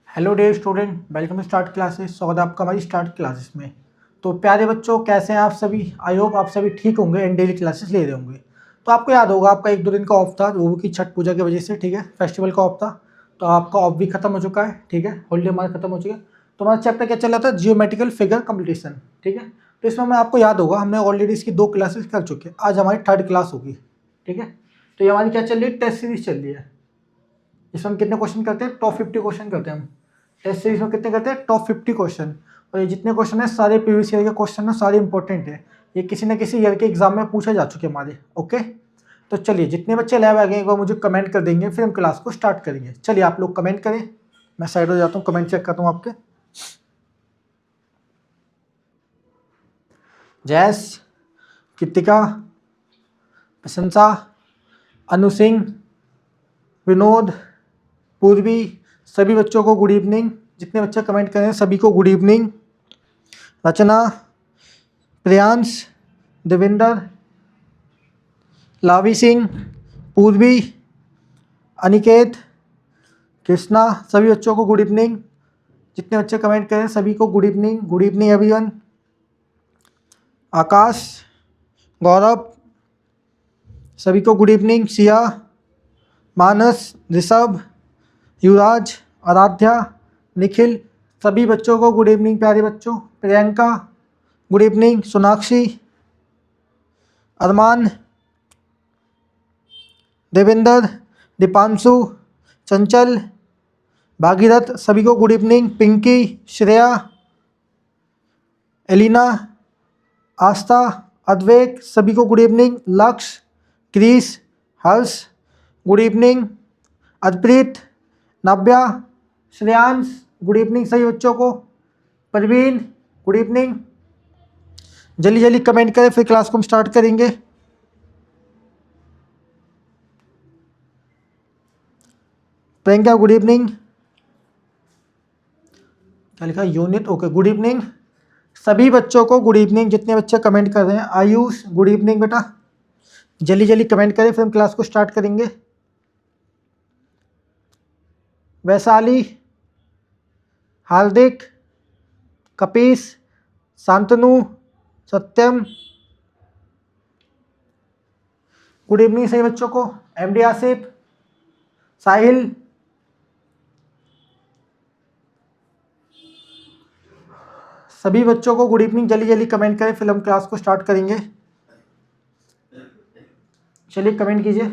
Hello dear student, welcome start classes. स्वागत है आपका हमारी स्टार्ट क्लासेस में। तो प्यारे बच्चों, कैसे हैं आप सभी? आई होप आप सभी ठीक होंगे एंड डेली क्लासेस ले रहे होंगे। तो आपको याद होगा आपका 1-2 दिन का ऑफ था, वो भी छठ पूजा की वजह से, ठीक है, फेस्टिवल का ऑफ था। तो आपका ऑफ भी खत्म हो चुका है, ठीक है, हॉलीडे हमारा खत्म हो चुका है। तो हमारा चैप्टर क्या चल रहा था? जियोमेट्रिकल फिगर कंप्लीशन, ठीक है। तो इसमें मैं आपको याद होगा हमने ऑलरेडी इसकी 2 क्लासेस कर चुके हैं। आज हमारी 3rd क्लास होगी, ठीक है। तो ये हमारी क्या चल रही है? टेस्ट सीरीज चल रही है। इसमें हम कितने क्वेश्चन करते हैं? टॉप 50 क्वेश्चन करते हैं हम टेस्ट सीरीज में। कितने करते हैं? Top 50 question. और ये जितने क्वेश्चन है सारे प्रीवियस ईयर के क्वेश्चन है, सारे इंपॉर्टेंट है। ये किसी न किसी ईयर के एग्जाम में पूछे जा चुके हैं हमारे। ओके, तो चलिए, जितने बच्चे लैब आ गए एक बार मुझे कमेंट कर देंगे, फिर हम क्लास को स्टार्ट करेंगे। चलिए आप लोग कमेंट करें, मैं साइड हो जाता हूँ, कमेंट चेक करता हूँ आपके। जैस, कृतिका, प्रशंसा, अनु सिंह, विनोद, पूर्वी, सभी बच्चों को गुड इवनिंग। जितने बच्चे कमेंट करें सभी को गुड इवनिंग। रचना, प्रियांश, देविंदर, लावी सिंह, पूर्वी, अनिकेत, कृष्णा, सभी बच्चों को गुड इवनिंग। जितने बच्चे कमेंट करें सभी को good evening. Good evening everyone. Akash, Gaurav, सभी को गुड इवनिंग। सिया, मानस, ऋषभ, युवराज, आराध्या, निखिल, सभी बच्चों को गुड इवनिंग प्यारे बच्चों। Priyanka, good evening. सोनाक्षी, अरमान, देवेंद्र, दीपांशु, चंचल, भागीरथ, सभी को गुड इवनिंग। पिंकी, श्रेया, एलिना, आस्था, अद्वैक, सभी को good evening. Lakshya, Chris, Harsh, good evening. Arpit, Navya, Shreyansh, good evening सभी बच्चों को। Parveen, good evening. जल्दी जल्दी कमेंट करें, फिर क्लास को हम स्टार्ट करेंगे। Priyanka, good evening. क्या लिखा? यूनिट, ओके, गुड इवनिंग सभी बच्चों को। गुड इवनिंग जितने बच्चे कमेंट कर रहे हैं। आयुष, गुड इवनिंग बेटा। जल्दी जल्दी कमेंट करें, फिर हम क्लास को स्टार्ट करेंगे। वैशाली, हार्दिक, कपीस, शांतनु, सत्यम, गुड इवनिंग सभी बच्चों को। एमडी आसिफ, साहिल, सभी बच्चों को गुड इवनिंग। जल्दी जल्दी कमेंट करें, फिर हम क्लास को स्टार्ट करेंगे। चलिए कमेंट कीजिए।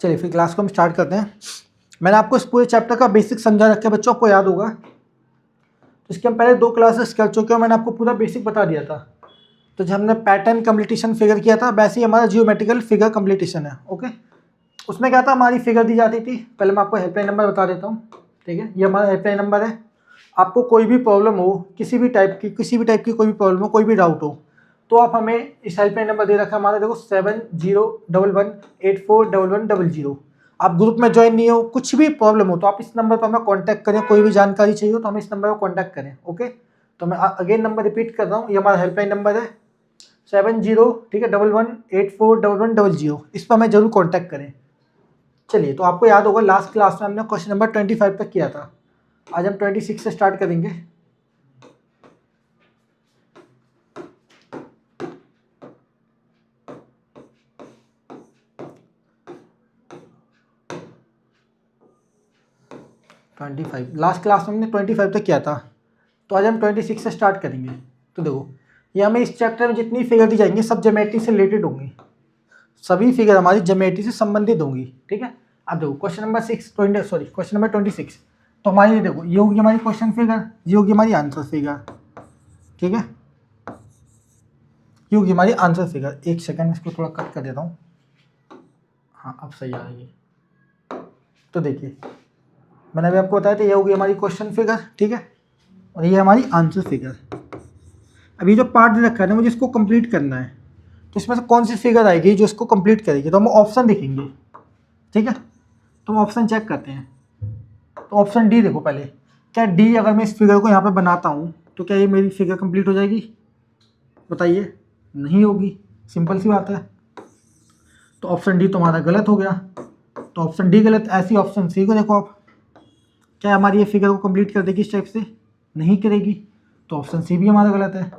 चलिए फिर क्लास को हम स्टार्ट करते हैं। मैंने आपको इस पूरे चैप्टर का बेसिक समझा रखा है बच्चों, आपको याद होगा। तो इसके हम पहले 2 क्लासेस कर चुके हैं, मैंने आपको पूरा बेसिक बता दिया था। तो जब हमने पैटर्न कंप्लीटेशन फिगर किया था, वैसे ही हमारा जियोमेट्रिकल फिगर कंप्लीटेशन है। ओके, उसमें क्या था? हमारी फिगर दी जाती थी। पहले मैं आपको हेल्पलाइन नंबर बता देता हूँ, ठीक है। ये हमारा हेल्पलाइन नंबर है। आपको कोई भी प्रॉब्लम हो, किसी भी टाइप की कोई भी प्रॉब्लम हो, कोई भी डाउट हो, तो आप हमें इस हेल्पलाइन नंबर दे रखा है हमारा, देखो 7011841100। आप ग्रुप में ज्वाइन नहीं हो, कुछ भी प्रॉब्लम हो तो आप इस नंबर पर हमें कांटेक्ट करें। कोई भी जानकारी चाहिए हो तो हमें इस नंबर पर कांटेक्ट करें। ओके, तो मैं अगेन नंबर रिपीट कर रहा हूँ, ये हमारा हेल्पलाइन नंबर है 70, ठीक है, 11841100। इस पर हमें जरूर कॉन्टैक्ट करें। चलिए, तो आपको याद होगा लास्ट क्लास में हमने क्वेश्चन नंबर 25 तक किया था। आज हम 26 से स्टार्ट करेंगे। लास्ट क्लास में हमने 25 तक किया था, तो आज हम 26 से स्टार्ट करेंगे। तो देखो, ये हमें इस चैप्टर में जितनी फिगर दी जाएंगी सब ज्योमेट्री से रिलेटेड होंगी। सभी फिगर हमारी ज्योमेट्री से संबंधित होंगी, ठीक है। अब देखो क्वेश्चन नंबर 26। तो हमारी देखो, ये होगी हमारी क्वेश्चन फिगर, ये होगी हमारी आंसर फिगर, ठीक है। ये होगी हमारी आंसर फिगर। एक सेकंड, इसको थोड़ा कट कर देता हूँ। हाँ, अब सही आएगी। तो देखिए, मैंने अभी आपको बताया था ये होगी हमारी क्वेश्चन फिगर, ठीक है, और ये हमारी आंसर फिगर। अभी जो पार्ट दे रखा है ना, मुझे इसको कंप्लीट करना है। तो इसमें से कौन सी फिगर आएगी जो इसको कंप्लीट करेगी? तो हम ऑप्शन देखेंगे, ठीक है। तो हम ऑप्शन चेक करते हैं। तो ऑप्शन डी देखो पहले, क्या डी, अगर मैं इस फिगर को यहाँ पे बनाता हूँ तो क्या ये मेरी फिगर कंप्लीट हो जाएगी? बताइए, नहीं होगी। सिंपल सी बात है। तो ऑप्शन डी तुम्हारा गलत हो गया। तो ऑप्शन डी गलत। ऐसी ऑप्शन सी को देखो आप, क्या हमारी ये फिगर को कंप्लीट कर देगी इस टाइप से? नहीं करेगी। तो ऑप्शन सी भी हमारा गलत है।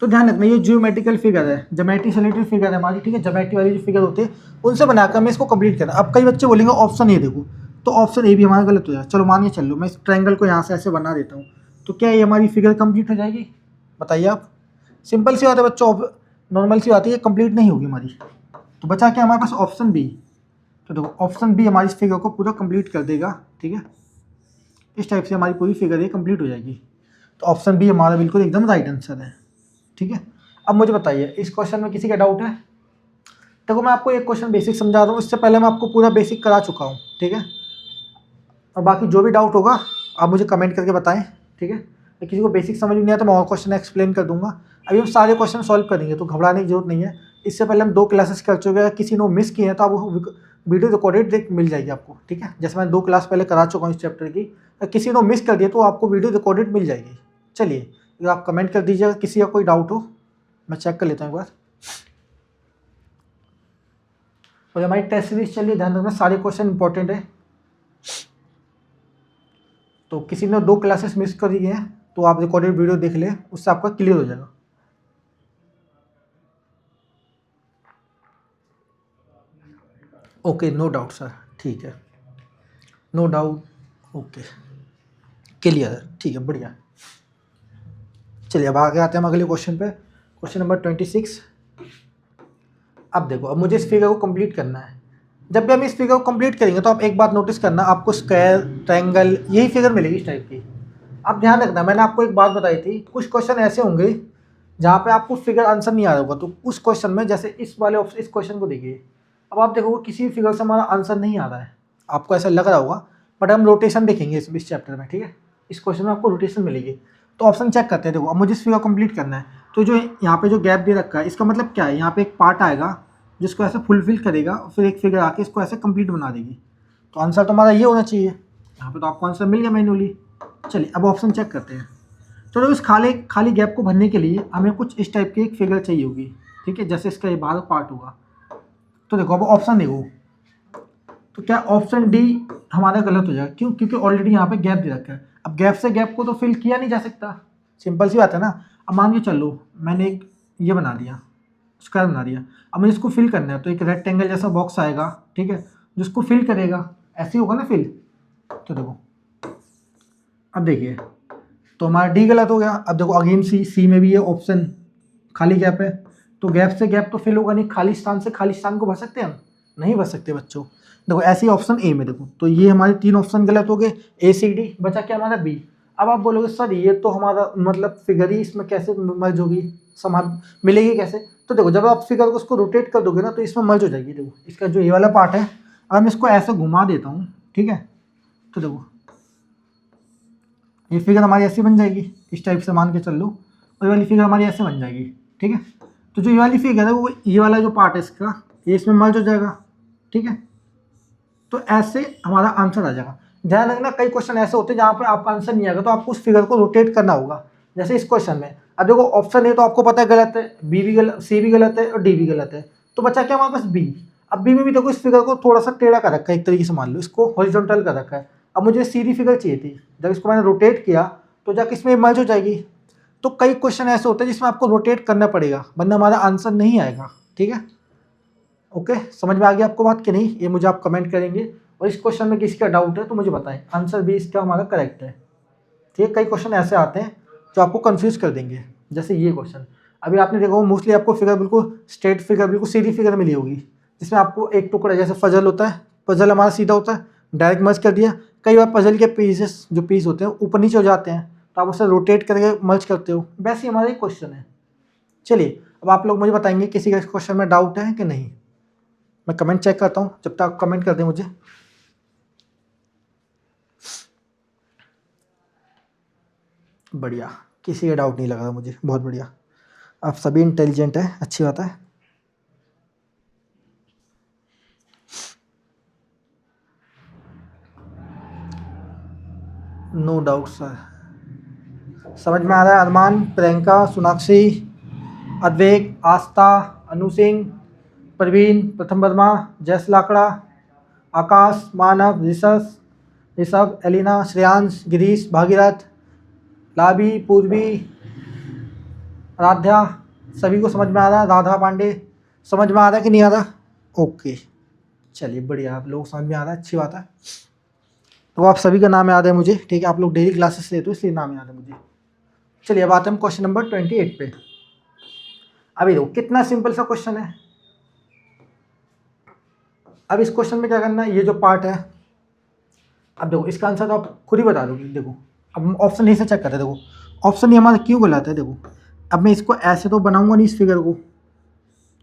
तो ध्यान रखना ये ज्योमेट्रिकल फिगर है, ज्योमेट्री से रिलेटेड फिगर है हमारी, ठीक है। ज्योमेट्री वाली जो फिगर होती है उनसे बनाकर हमें इसको कंप्लीट करना। अब कई बच्चे बोलेंगे ऑप्शन ए देखो, तो ऑप्शन ए भी हमारा गलत हो जाएगा। चलो मान के चल लो, मैं इस ट्रायंगल को यहाँ से ऐसे बना देता हूँ, तो क्या ये हमारी फिगर कंप्लीट हो जाएगी? बताइए आप। सिंपल सी बात है बच्चों, नॉर्मल सी बात है, ये कंप्लीट नहीं होगी हमारी। तो बचा क्या हमारे पास? Option B. तो देखो ऑप्शन बी हमारी इस फिगर को पूरा कंप्लीट कर देगा, ठीक है। इस टाइप से हमारी पूरी फिगर ये कंप्लीट हो जाएगी। तो ऑप्शन बी हमारा बिल्कुल एकदम राइट आंसर है, ठीक है। अब मुझे बताइए इस क्वेश्चन में किसी का डाउट है? देखो मैं आपको एक क्वेश्चन बेसिक समझा रहा हूँ, इससे पहले मैं आपको पूरा बेसिक करा चुका हूँ, ठीक है। और बाकी जो भी डाउट होगा आप मुझे कमेंट करके बताएं, ठीक है। किसी को बेसिक समझ नहीं आया तो मैं और क्वेश्चन एक्सप्लेन कर दूंगा। अभी हम सारे क्वेश्चन सॉल्व करेंगे, तो घबराने की जरूरत नहीं है। इससे पहले हम 2 क्लासेस कर चुके हैं, किसी ने मिस किए हैं तो आप वीडियो रिकॉर्डेड देख मिल जाएगी आपको, ठीक है। जैसे मैं 2 क्लास पहले करा चुका हूँ इस चैप्टर की, किसी ने मिस कर दिया तो आपको वीडियो रिकॉर्डेड मिल जाएगी। चलिए अगर आप कमेंट कर दीजिएगा किसी का कोई डाउट हो, मैं चेक कर लेता हूँ एक बार। और हमारी टेस्ट सीरीज चलिए, ध्यान रखना सारे क्वेश्चन इंपॉर्टेंट है। तो किसी ने 2 क्लासेस मिस कर दिए हैं तो आप रिकॉर्डेड वीडियो देख लें, उससे आपका क्लियर हो जाएगा। ओके नो डाउट सर, ठीक है, नो डाउट, ओके क्लियर है, ठीक है, बढ़िया। चलिए अब आगे आते हैं हम अगले क्वेश्चन पे, क्वेश्चन नंबर 26। अब देखो, अब मुझे इस फिगर को कंप्लीट करना है। जब भी हम इस फिगर को कंप्लीट करेंगे तो आप एक बात नोटिस करना, आपको स्क्वायर, ट्रायंगल, यही फिगर मिलेगी इस टाइप की। आप ध्यान रखना, मैंने आपको एक बात बताई थी, कुछ क्वेश्चन ऐसे होंगे जहाँ पे आपको फिगर आंसर नहीं आ रहा होगा, तो उस क्वेश्चन में, जैसे इस वाले ऑप्शन, इस क्वेश्चन को देखिए, अब आप देखोगे किसी भी फिगर से हमारा आंसर नहीं आ रहा है, आपको ऐसा लग रहा होगा, बट हम रोटेशन देखेंगे इस चैप्टर में, ठीक है। इस क्वेश्चन में आपको रोटेशन मिलेगी। तो ऑप्शन चेक करते हैं। देखो अब मुझे इस फिगर कंप्लीट करना है, तो जो यहाँ पे जो गैप दे रखा है इसका मतलब क्या है? यहाँ पे एक पार्ट आएगा जिसको ऐसे फुलफिल करेगा और फिर एक फिगर आके इसको ऐसे कंप्लीट बना देगी। तो आंसर तो हमारा ये होना चाहिए। यहाँ पे तो आपको आंसर मिल गया मैन्युअली। चलिए अब ऑप्शन चेक करते हैं। तो इस खाली गैप को भरने के लिए हमें कुछ इस टाइप की एक फिगर चाहिए होगी, ठीक है, जैसे इसका ये बाहर पार्ट होगा। तो देखो अब ऑप्शन देखो, तो क्या ऑप्शन डी हमारा गलत हो जाएगा? क्यों? क्योंकि ऑलरेडी यहाँ पे गैप दे रखा है। अब गैप से गैप को तो फिल किया नहीं जा सकता, सिंपल सी बात है ना। अब मान के चलो मैंने एक ये बना दिया, स्क्वायर बना दिया, अब मुझे इसको फिल करना है, तो एक रेक्टेंगल जैसा बॉक्स आएगा, ठीक है, जिसको फिल करेगा, ऐसे ही होगा ना फिल। तो देखो अब देखिए, तो हमारा डी गलत हो गया। अब देखो अगेन सी में भी ये ऑप्शन खाली गैप है, तो गैप से गैप तो फिल होगा नहीं, खाली स्थान से खाली स्थान को भर सकते हैं हम? नहीं भर सकते बच्चों। देखो ऐसे ही ऑप्शन ए में देखो, तो ये हमारे 3 ऑप्शन गलत हो गए, ए सी डी, बचा क्या हमारा बी। अब आप बोलोगे सर ये तो हमारा मतलब फिगर ही इसमें कैसे मर्ज होगी, समान मिलेगी कैसे? तो देखो जब आप फिगर को उसको रोटेट कर दोगे ना तो इसमें मर्ज हो जाएगी। देखो इसका जो ये वाला पार्ट है, अगर मैं इसको ऐसे घुमा देता हूँ, ठीक है, तो देखो ये फिगर हमारी ऐसी बन जाएगी, इस टाइप से मान के चल लो, और ये वाली फिगर हमारी ऐसे बन जाएगी, ठीक है। तो जो ये वाली फिगर है वो ये वाला जो पार्ट है इसका, ये इसमें मर्ज हो जाएगा, ठीक है। तो ऐसे हमारा आंसर आ जाएगा। ध्यान रखना कई क्वेश्चन ऐसे होते हैं जहाँ पे आपका आंसर नहीं आएगा, तो आपको उस फिगर को रोटेट करना होगा। जैसे इस क्वेश्चन में अब देखो ऑप्शन ए तो आपको पता है गलत है, बी भी गलत, सी भी गलत है और डी भी गलत है, तो बचा क्या हमारे पास बी। अब बी में भी देखो इस फिगर को थोड़ा सा टेढ़ा कर रखा है, एक तरीके से मान लो इसको हॉरिजॉन्टल कर रखा है। अब मुझे सीधी फिगर चाहिए थी, जब इसको मैंने रोटेट किया तो जाके इसमें मर्ज हो जाएगी। तो कई क्वेश्चन ऐसे होते हैं जिसमें आपको रोटेट करना पड़ेगा, वरना हमारा आंसर नहीं आएगा, ठीक है। ओके, समझ में आ गया आपको बात कि नहीं? ये मुझे आप कमेंट करेंगे, और इस क्वेश्चन में किसी का डाउट है तो मुझे बताएं, आंसर भी इसका हमारा करेक्ट है, ठीक है। कई क्वेश्चन ऐसे आते हैं जो आपको कंफ्यूज कर देंगे, जैसे ये क्वेश्चन अभी आपने देखा मोस्टली आपको फिगर बिल्कुल स्ट्रेट फिगर, बिल्कुल सीधी फिगर मिली होगी, जिसमें आपको एक टुकड़ा, जैसे पजल होता है, पजल हमारा सीधा होता है, डायरेक्ट मर्ज कर दिया। कई बार पजल के पीसेस जो पीस होते हैं ऊपर नीचे हो जाते हैं, तो आप उसे रोटेट करके मर्ज करते हो, वैसे ही हमारा एक क्वेश्चन है। चलिए अब आप लोग मुझे बताएंगे किसी का इस क्वेश्चन में डाउट है कि नहीं। मैं कमेंट चेक करता हूँ, जब तक आप कमेंट कर दें मुझे। बढ़िया, किसी का डाउट नहीं लग रहा मुझे, बहुत बढ़िया, आप सभी इंटेलिजेंट हैं, अच्छी बात है। नो डाउट सर, समझ में आ रहा है। अरमान, प्रियंका, सोनाक्षी, अद्वैक, आस्था, अनु सिंह, प्रवीण, प्रथम वर्मा, जयस लाकड़ा, आकाश, मानव, ऋषभ, एलिना, श्रेयांश, गिरीश, भागीरथ, लाभी, पूर्वी, राध्या, सभी को समझ में आ रहा है? राधा पांडे, समझ में आ रहा है कि नहीं आ रहा? ओके, चलिए बढ़िया, आप लोग समझ में आ रहा है, अच्छी बात है। तो आप सभी का नाम याद है मुझे, ठीक है, आप लोग डेली क्लासेस लेते हो इसलिए नाम याद है मुझे। चलिए अब आते हैं क्वेश्चन नंबर 28 पे। अभी देखो कितना सिंपल सा क्वेश्चन है। अब इस क्वेश्चन में क्या करना है, ये जो पार्ट है, अब देखो इसका आंसर तो आप खुद ही बता दोगे। देखो अब हम ऑप्शन नहीं से चेक करते, देखो ऑप्शन ये हमारा क्यों गलत है। देखो अब मैं इसको ऐसे तो बनाऊंगा नहीं इस फिगर को,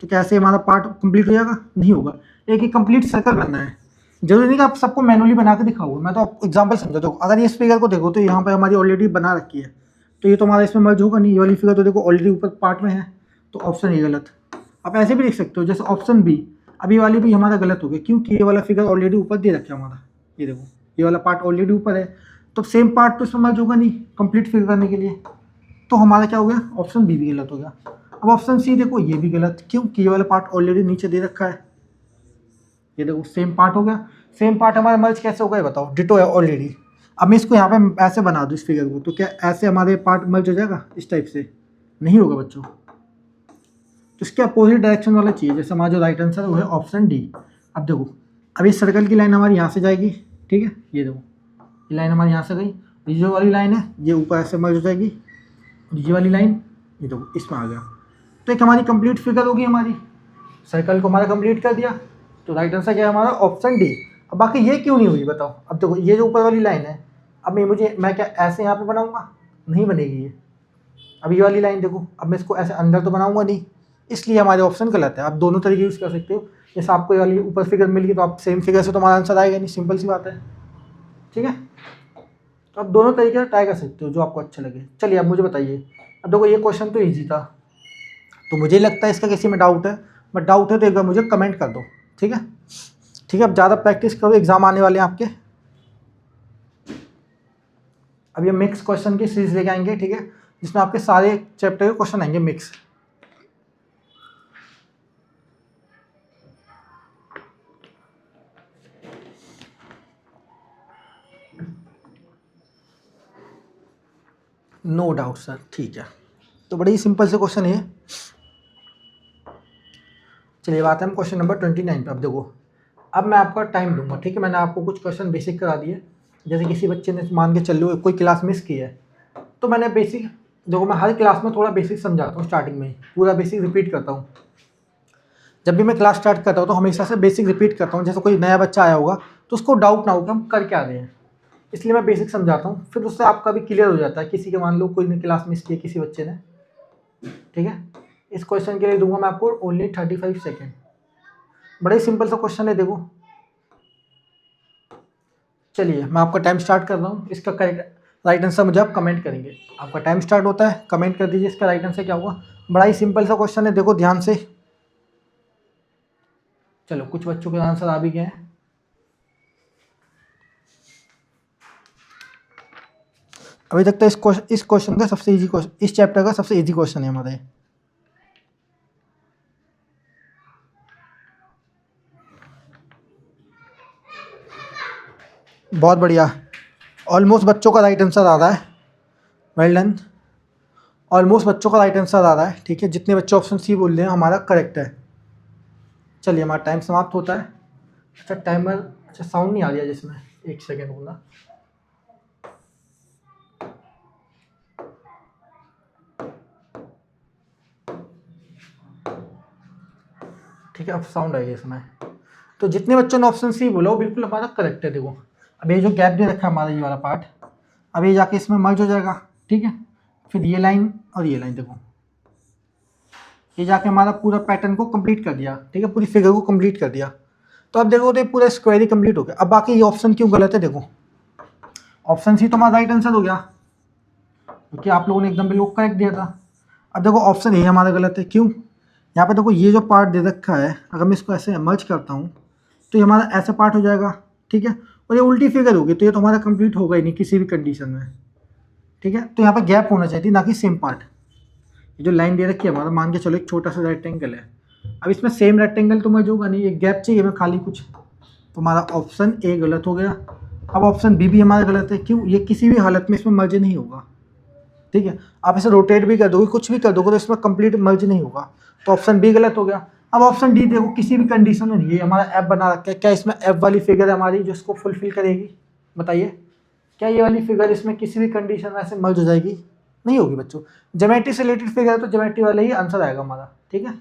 तो कैसे हमारा पार्ट कंप्लीट हो जाएगा? नहीं होगा। एक ही कंप्लीट सर्कल बनना है, जरूरी नहीं कि आप सबको मैनुअली बना के दिखाओ, मैं तो आपको एग्जांपल समझा दो। अगर ये इस फिगर को देखो तो यहाँ पर हमारी ऑलरेडी बना रखी है, तो ये तो हमारा इसमें मर्ज होगा नहीं। ये वाली फिगर तो देखो ऑलरेडी ऊपर पार्ट में है, तो ऑप्शन ये गलत। आप ऐसे भी देख सकते हो, जैसे ऑप्शन बी, अभी वाली भी हमारा गलत हो गया, क्योंकि ये वाला फिगर ऑलरेडी ऊपर दे रखा है हमारा। ये देखो ये वाला पार्ट ऑलरेडी ऊपर है, तो सेम पार्ट तो इसमें मर्ज होगा नहीं कंप्लीट फिगर करने के लिए, तो हमारा क्या हो गया, ऑप्शन बी भी गलत हो गया। अब ऑप्शन सी देखो, ये भी गलत, क्योंकि ये वाला पार्ट ऑलरेडी नीचे दे रखा है। ये देखो सेम पार्ट हो गया। सेम पार्ट हमारा मर्ज कैसे होगा ये बताओ, डिटो है ऑलरेडी। अब मैं इसको यहाँ पे ऐसे बना दूँ इस फिगर को, तो क्या ऐसे हमारे पार्ट मर्ज हो जाएगा इस टाइप से? नहीं होगा बच्चों। तो इसके अपोजिट डायरेक्शन वाला चाहिए, जैसे हमारा जो राइट आंसर है वो है ऑप्शन डी। अब देखो अब इस सर्कल की लाइन हमारी यहाँ से जाएगी, ठीक है, ये देखो ये लाइन हमारी यहाँ से गई, ये जो वाली लाइन है ये ऊपर ऐसे मर्ज हो जाएगी, और ये वाली लाइन ये देखो इसमें आ गया, तो एक हमारी कंप्लीट फिगर होगी। हमारी सर्कल को हमारा कंप्लीट कर दिया, तो राइट आंसर क्या है हमारा, ऑप्शन डी। अब बाकी ये क्यों नहीं हुई बताओ। अब देखो ये जो ऊपर वाली लाइन है, अब मैं क्या ऐसे यहाँ पे बनाऊंगा? नहीं बनेगी ये। अब ये वाली लाइन देखो, अब मैं इसको ऐसे अंदर तो बनाऊंगा नहीं, इसलिए हमारे ऑप्शन गलत है। आप दोनों तरीके यूज़ कर सकते हो, जैसे आपको ये वाली ऊपर फिगर मिल गई तो आप सेम फिगर से तो हमारा आंसर आएगा नहीं, सिंपल सी बात है, ठीक है। तो आप दोनों तरीके से ट्राई कर सकते हो, जो आपको अच्छा लगे। चलिए अब मुझे बताइए, अब देखो ये क्वेश्चन तो ईजी था, तो मुझे लगता है इसका किसी में डाउट है, बट डाउट है तो एक बार मुझे कमेंट कर दो, ठीक है। ठीक है, अब ज़्यादा प्रैक्टिस करो, एग्जाम आने वाले हैं आपके। अब ये मिक्स क्वेश्चन की सीरीज लेके आएंगे, ठीक है, जिसमें आपके सारे चैप्टर के क्वेश्चन आएंगे मिक्स। नो डाउट सर, ठीक है। तो बड़ी सिंपल से क्वेश्चन है। चलिए बात है हम क्वेश्चन नंबर 29 पे। अब देखो अब मैं आपका टाइम दूंगा, ठीक है। मैंने आपको कुछ क्वेश्चन बेसिक करा दिए, जैसे किसी बच्चे ने मान के चल लो कोई क्लास मिस की है, तो मैंने बेसिक, देखो मैं हर क्लास में थोड़ा बेसिक समझाता हूँ, स्टार्टिंग में ही पूरा बेसिक रिपीट करता हूँ। जब भी मैं क्लास स्टार्ट करता हूँ तो हमेशा से बेसिक रिपीट करता हूँ, जैसे कोई नया बच्चा आया होगा तो उसको डाउट ना हो कि हम कर क्या रहे हैं, इसलिए मैं बेसिक समझाता हूँ। फिर उससे आपका भी क्लियर हो जाता है। किसी के मान लो कोई ने क्लास मिस की है किसी बच्चे ने, ठीक है, इस क्वेश्चन के लिए दूंगा मैं आपको ओनली 35 सेकेंड। बड़ा ही सिंपल सा क्वेश्चन है, देखो। चलिए मैं आपका टाइम स्टार्ट कर रहा हूँ। इसका करेक्ट राइट आंसर मुझे आप कमेंट करेंगे। आपका टाइम स्टार्ट होता है, कमेंट कर दीजिए इसका राइट आंसर क्या हुआ। बड़ा ही सिंपल सा क्वेश्चन है, देखो ध्यान से। चलो कुछ बच्चों के आंसर आ भी गए हैं। अभी तक तो इस क्वेश्चन का सबसे इजी क्वेश्चन, इस चैप्टर का सबसे इजी क्वेश्चन है हमारे। बहुत बढ़िया, ऑलमोस्ट बच्चों का राइट आंसर आ रहा है। वेल डन, ऑलमोस्ट बच्चों का राइट आंसर आ रहा है, ठीक है। जितने बच्चे ऑप्शन सी बोल रहे हैं हमारा करेक्ट है। चलिए हमारा टाइम समाप्त होता है। अच्छा टाइमर, अच्छा साउंड नहीं आ रहा जिसमें, एक सेकेंड बोला। ठीक है अब साउंड आएगी इसमें। तो जितने बच्चों ने ऑप्शन सी बोला वो बिल्कुल हमारा करेक्ट है। देखो अब ये जो गैप दे रखा है हमारा ये वाला पार्ट, अब ये जाके इसमें मर्ज हो जाएगा, ठीक है। फिर ये लाइन और ये लाइन, देखो ये जाके हमारा पूरा पैटर्न को कंप्लीट कर दिया, ठीक है, पूरी फिगर को कंप्लीट कर दिया। तो अब देखो तो पूरा स्क्वायर ही कंप्लीट हो गया। अब बाकी ये ऑप्शन क्यों गलत है, देखो ऑप्शन सी तो हमारा राइट आंसर हो गया, क्योंकि आप लोगों ने एकदम बिल्कुल करेक्ट दिया था। अब देखो ऑप्शन ए हमारा गलत है, क्यों? यहाँ पे देखो ये जो पार्ट दे रखा है, अगर मैं इसको ऐसे मर्ज करता हूँ तो ये हमारा ऐसा पार्ट हो जाएगा, ठीक है, और ये उल्टी फिगर होगी, तो ये तो हमारा कंप्लीट होगा ही नहीं किसी भी कंडीशन में, ठीक है। तो यहाँ पे गैप होना चाहिए, ना कि सेम पार्ट। ये जो लाइन दे रखी है हमारा, मान के चलो एक छोटा सा रेक्टेंगल है, अब इसमें सेम रेक्टेंगल तो मर्ज होगा नहीं, एक गैप चाहिए हमें खाली कुछ, तो हमारा ऑप्शन ए गलत हो गया। अब ऑप्शन बी भी हमारा गलत है, क्यों? ये किसी भी हालत में इसमें मर्ज नहीं होगा, ठीक है। आप इसे रोटेट भी कर दोगे, कुछ भी कर दोगे, तो इसमें कंप्लीट मर्ज नहीं होगा, तो ऑप्शन बी गलत हो गया। अब ऑप्शन डी देखो, किसी भी कंडीशन में नहीं है, हमारा एफ बना रखा है, क्या इसमें एफ वाली फिगर है हमारी जो इसको फुलफिल करेगी? बताइए, क्या ये वाली फिगर इसमें किसी भी कंडीशन में ऐसे मर्ज हो जाएगी? नहीं होगी बच्चों। ज्योमेट्री से रिलेटेड फिगर है तो ज्योमेट्री वाला ही आंसर आएगा हमारा, ठीक है।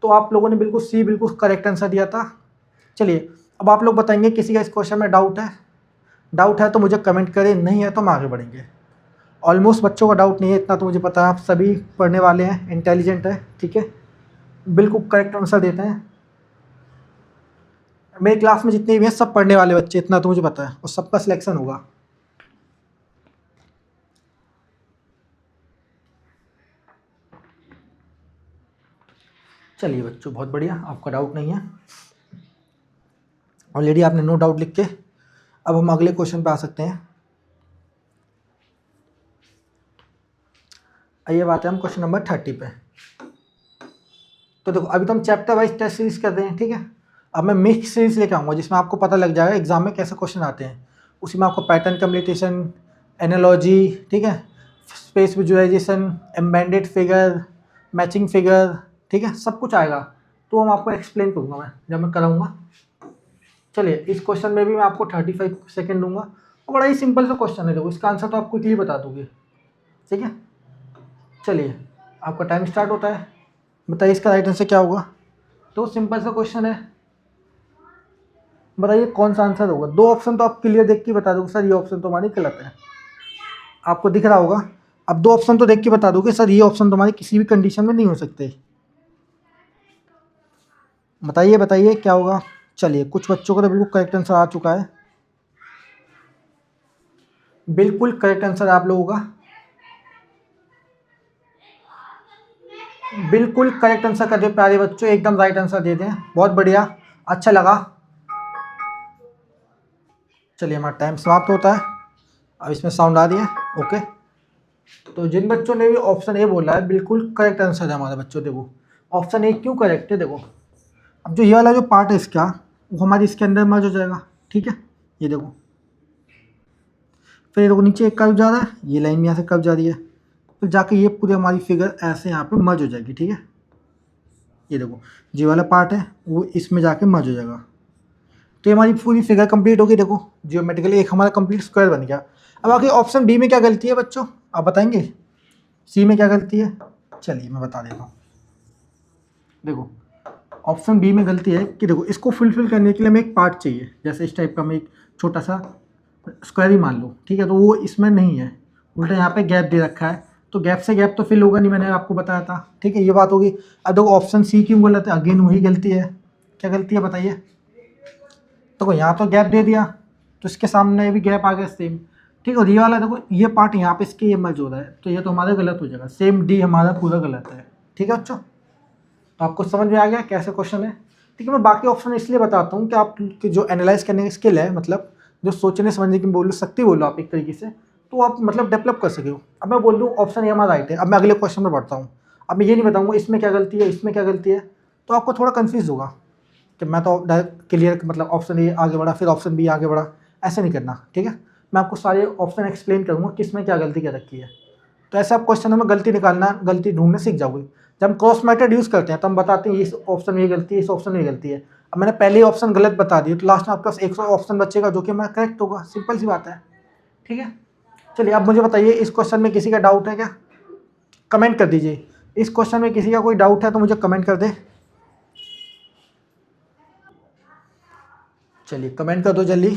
तो आप लोगों ने बिल्कुल सी बिल्कुल करेक्ट आंसर दिया था। चलिए अब आप लोग बताएंगे किसी का इस क्वेश्चन में डाउट है? डाउट है तो मुझे कमेंट करें, नहीं है तो हम आगे बढ़ेंगे। ऑलमोस्ट बच्चों का डाउट नहीं है, इतना तो मुझे पता है, आप सभी पढ़ने वाले हैं, इंटेलिजेंट है, ठीक है, बिल्कुल करेक्ट आंसर देते हैं। मेरी क्लास में जितने भी हैं सब पढ़ने वाले बच्चे, इतना तो मुझे पता है, और सबका सिलेक्शन होगा। चलिए बच्चों, बहुत बढ़िया, आपका डाउट नहीं है, ऑलरेडी आपने नो डाउट लिख के। अब हम अगले क्वेश्चन पे आ सकते हैं। आइए बात है हम क्वेश्चन नंबर 30 पे। तो देखो अभी तो हम चैप्टर वाइज टेस्ट सीरीज कर रहे हैं, ठीक है। अब मैं मिक्स सीरीज लेकर आऊँगा जिसमें आपको पता लग जाएगा एग्जाम में कैसे क्वेश्चन आते हैं। उसी में आपको पैटर्न कम्युनिकेशन, एनालॉजी, ठीक है, space visualisation, embedded figure, matching figure, ठीक है, सब कुछ आएगा। तो हम आपको एक्सप्लेन करूँगा मैं जब मैं कराऊँगा। चलिए इस क्वेश्चन में भी मैं आपको 35 सेकेंड दूंगा, और बड़ा ही सिंपल सा क्वेश्चन है, देखो इसका आंसर तो आप क्विकली बता दोगे, ठीक है। चलिए आपका टाइम स्टार्ट होता है, बताइए इसका राइट आंसर क्या होगा। तो सिंपल सा क्वेश्चन है, बताइए कौन सा आंसर होगा। दो ऑप्शन तो आप क्लियर देख के बता दोगे, सर ये ऑप्शन तो हमारी गलत है, आपको दिख रहा होगा। अब दो ऑप्शन तो देख के बता दोगे, सर ये ऑप्शन तो हमारी किसी भी कंडीशन में नहीं हो सकते। बताइए बताइए क्या होगा। चलिए कुछ बच्चों का तो बिल्कुल करेक्ट आंसर आ चुका है, बिल्कुल करेक्ट आंसर आप लोगों का, बिल्कुल करेक्ट आंसर कर दे प्यारे बच्चों, एकदम राइट आंसर दे दें, बहुत बढ़िया, अच्छा लगा। चलिए हमारा टाइम समाप्त होता है, अब इसमें साउंड आ रही है, ओके। तो जिन बच्चों ने भी ऑप्शन ए बोला है बिल्कुल करेक्ट आंसर है हमारे बच्चों। देखो ऑप्शन ए क्यों करेक्ट है, देखो अब जो ये वाला जो पार्ट है इसका, वो हमारे इसके अंदर मर्ज हो जाएगा, ठीक है। ये देखो, फिर देखो नीचे एक कर्व जा रहा है, ये लाइन यहाँ से कर्व जा रही है, फिर जाके ये पूरी हमारी फिगर ऐसे यहाँ पे मर्ज हो जाएगी, ठीक है। ये देखो ये वाला पार्ट है वो इसमें जाके मर्ज हो जाएगा, तो ये हमारी पूरी फिगर कंप्लीट होगी। देखो जियोमेट्रिकली एक हमारा कंप्लीट स्क्वायर बन गया। अब आगे ऑप्शन बी में क्या गलती है बच्चों, आप बताएंगे? सी में क्या गलती है? चलिए मैं बता देता हूँ। देखो ऑप्शन बी में गलती है कि देखो इसको फुलफिल करने के लिए हमें एक पार्ट चाहिए, जैसे इस टाइप का हमें एक छोटा सा स्क्वायर ही मान लो, ठीक है, तो वो इसमें नहीं है, उल्टा यहाँ पे गैप दे रखा है, तो गैप से गैप तो फिल होगा नहीं, मैंने आपको बताया था, ठीक है, ये बात होगी। अब देखो ऑप्शन सी क्यों गलत है, अगेन वही गलती है, क्या गलती है बताइए। देखो यहाँ तो गैप दे दिया, तो इसके सामने भी गैप आ गया सेम, ठीक है, और ये वाला देखो ये पार्ट यहाँ पे इसके ये मर्ज हो रहा है, तो ये तो हमारा गलत हो जाएगा, सेम डी हमारा पूरा गलत है, ठीक है बच्चों। तो आपको समझ में आ गया कैसे क्वेश्चन है, ठीक है। मैं बाकी ऑप्शन इसलिए बताता हूँ कि आपकी जो एनालाइज करने की स्किल है, मतलब जो सोचने समझने की बोलो शक्ति बोलो आप एक तरीके से, तो आप मतलब डेवलप कर सके हो। अब मैं बोल दूँ ऑप्शन ये हमारा राइट है, अब मैं अगले क्वेश्चन में बढ़ता हूँ, अब मैं ये नहीं बताऊँगा इसमें क्या गलती है, इसमें क्या गलती है, तो आपको थोड़ा कन्फ्यूज़ होगा कि मैं तो डायरेक्ट क्लियर मतलब ऑप्शन ए आगे बढ़ा फिर ऑप्शन बी आगे बढ़ा, ऐसे नहीं करना, ठीक है। मैं आपको सारे ऑप्शन एक्सप्लेन करूँगा किसमें क्या गलती क्या रखी है, तो ऐसे आप क्वेश्चनों में गलती निकालना, गलती ढूंढने सीख जाओगे। जब हम क्रॉस मेथड यूज़ करते हैं तो हम बताते हैं इस ऑप्शन में ये गलती है, इस ऑप्शन में ये गलती है। अब मैंने पहले ही ऑप्शन गलत बता दिया तो लास्ट में आपके पास 100 ऑप्शन बचेगा जो कि हमारा करेक्ट होगा, सिंपल सी बात है, ठीक है। चलिए अब मुझे बताइए इस क्वेश्चन में किसी का डाउट है क्या, कमेंट कर दीजिए। इस क्वेश्चन में किसी का कोई डाउट है तो मुझे कमेंट कर दे। चलिए कमेंट कर दो जल्दी,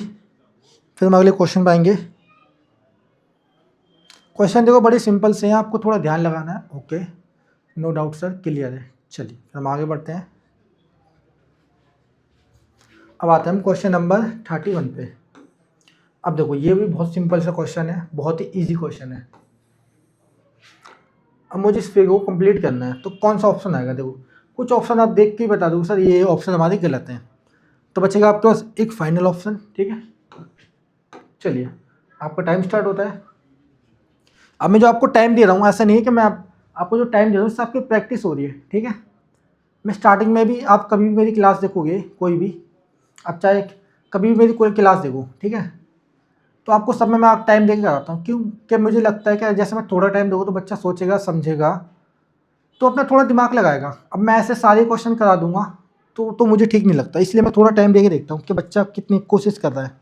फिर हम अगले क्वेश्चन पर आएंगे। क्वेश्चन देखो बड़े सिंपल से हैं, आपको थोड़ा ध्यान लगाना है, okay, no doubt sir, clear है। चलिए फिर हम आगे बढ़ते हैं। अब आते हैं हम क्वेश्चन नंबर 31 पे। अब देखो ये भी बहुत सिंपल सा क्वेश्चन है, बहुत ही इजी क्वेश्चन है। अब मुझे इस फिगर को कंप्लीट करना है, तो कौन सा ऑप्शन आएगा। देखो कुछ ऑप्शन आप देख के ही बता दो सर ये ऑप्शन हमारे गलत हैं, तो बचेगा आपके पास एक फाइनल ऑप्शन, ठीक है। चलिए आपका टाइम स्टार्ट होता है। अब मैं जो आपको टाइम दे रहा हूँ ऐसा नहीं है कि मैं आपको जो टाइम दे रहा हूँ उससे आपकी प्रैक्टिस हो रही है, ठीक है। मैं स्टार्टिंग में भी, आप कभी भी मेरी क्लास देखोगे कोई भी, आप चाहे कभी भी मेरी कोई क्लास देखो, ठीक है, तो आपको सब में मैं आप टाइम देके कराता हूँ। क्यों? कि मुझे लगता है कि जैसे मैं थोड़ा टाइम दूँगा तो बच्चा सोचेगा, समझेगा, तो अपना थोड़ा दिमाग लगाएगा। अब मैं ऐसे सारे क्वेश्चन करा दूंगा तो मुझे ठीक नहीं लगता, इसलिए मैं थोड़ा टाइम देके देखता हूँ कि बच्चा कितनी कोशिश कर रहा है।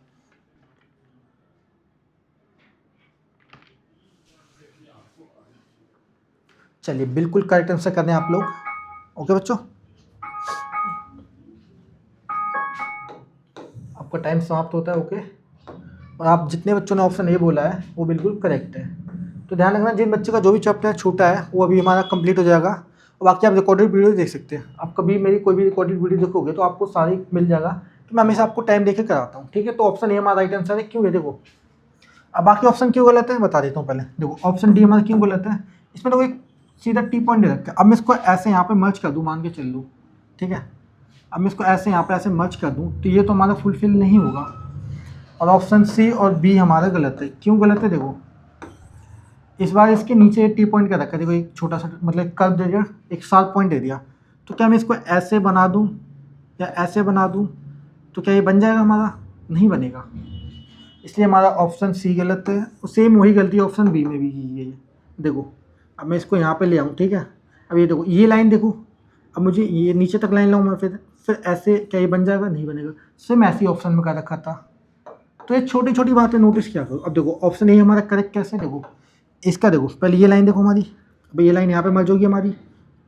चलिए, बिल्कुल करेक्ट आंसर करने हैं आप लोग। ओके बच्चों, आपका टाइम समाप्त होता है। ओके, और आप जितने बच्चों ने ऑप्शन ए बोला है वो बिल्कुल करेक्ट है। तो ध्यान रखना, जिन बच्चों का जो भी चैप्टर छूटा है वो अभी हमारा कंप्लीट हो जाएगा। और बाकी आप रिकॉर्डेड वीडियो देख सकते हैं। आप कभी मेरी कोई भी रिकॉर्डेड वीडियो देखोगे तो आपको सारी मिल जाएगा, तो मैं हमेशा आपको टाइम देके कराता हूँ, ठीक है। तो ऑप्शन ए हमारा राइट आंसर है। क्यों है देखो, अब बाकी ऑप्शन क्यों गलत है बता देता हूँ। पहले देखो, ऑप्शन डी हमारा क्यों गलत है, इसमें तो एक सीधा टी पॉइंट दे रखा है। अब मैं इसको ऐसे यहाँ पे मर्ज कर दूँ, मान के चल लूँ, ठीक है। अब मैं इसको ऐसे यहाँ पे ऐसे मर्ज कर दूँ तो ये तो हमारा फुलफिल नहीं होगा। और ऑप्शन सी और बी हमारा गलत है। क्यों गलत है देखो, इस बार इसके नीचे टी पॉइंट कर रखा है, देखो एक छोटा सा मतलब कर्व दे दिया, एक शार्प पॉइंट दे दिया। तो क्या मैं इसको ऐसे बना दूँ या ऐसे बना दूँ, तो क्या ये बन जाएगा हमारा? नहीं बनेगा। इसलिए हमारा ऑप्शन सी गलत है। सेम वही गलती ऑप्शन बी में भी की है। देखो, अब मैं इसको यहाँ पे ले आऊँ, ठीक है। अब ये देखो, ये लाइन देखो, अब मुझे ये नीचे तक लाइन लाऊँ मैं, फिर ऐसे क्या ये बन जाएगा? नहीं बनेगा। सेम ऐसे ऑप्शन में कर रखा था। तो ये छोटी छोटी बातें नोटिस किया करो। अब देखो, ऑप्शन ए हमारा करेक्ट कैसे, देखो इसका देखो, पहले ये लाइन देखो हमारी, अब ये लाइन यहाँ पे मर्ज होगी हमारी,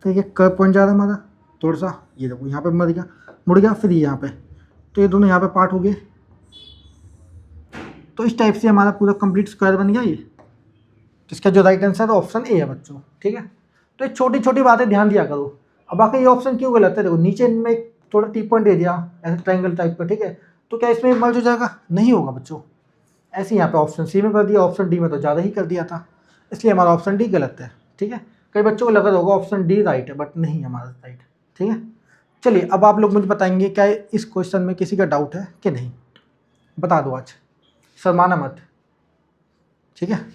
फिर ये कर्व पॉइंट जा रहा है हमारा थोड़ा सा, ये देखो यहाँ पे मर गया, मुड़ गया, फिर ये यहाँ पे, तो ये दोनों यहाँ पे पार्ट हो गए। तो इस टाइप से हमारा पूरा कंप्लीट स्क्वायर बन गया ये। तो इसका जो राइट आंसर है ऑप्शन ए है बच्चों, ठीक है। तो ये छोटी छोटी बातें ध्यान दिया करो। अब बाकी ये ऑप्शन क्यों गलत है देखो, नीचे में थोड़ा टी पॉइंट दे दिया ऐसे ट्रायंगल टाइप का, ठीक है। तो क्या इसमें मर्ज हो जाएगा? नहीं होगा बच्चों। ऐसे यहाँ पे ऑप्शन सी में कर दिया, ऑप्शन डी में तो ज़्यादा ही कर दिया था, इसलिए हमारा ऑप्शन डी गलत है, ठीक है। कई बच्चों को लगा होगा ऑप्शन डी राइट है, बट नहीं हमारा राइट, ठीक है। चलिए, अब आप लोग मुझे बताएंगे क्या इस क्वेश्चन में किसी का डाउट है कि नहीं, बता दो आज, शर्माना मत, ठीक है।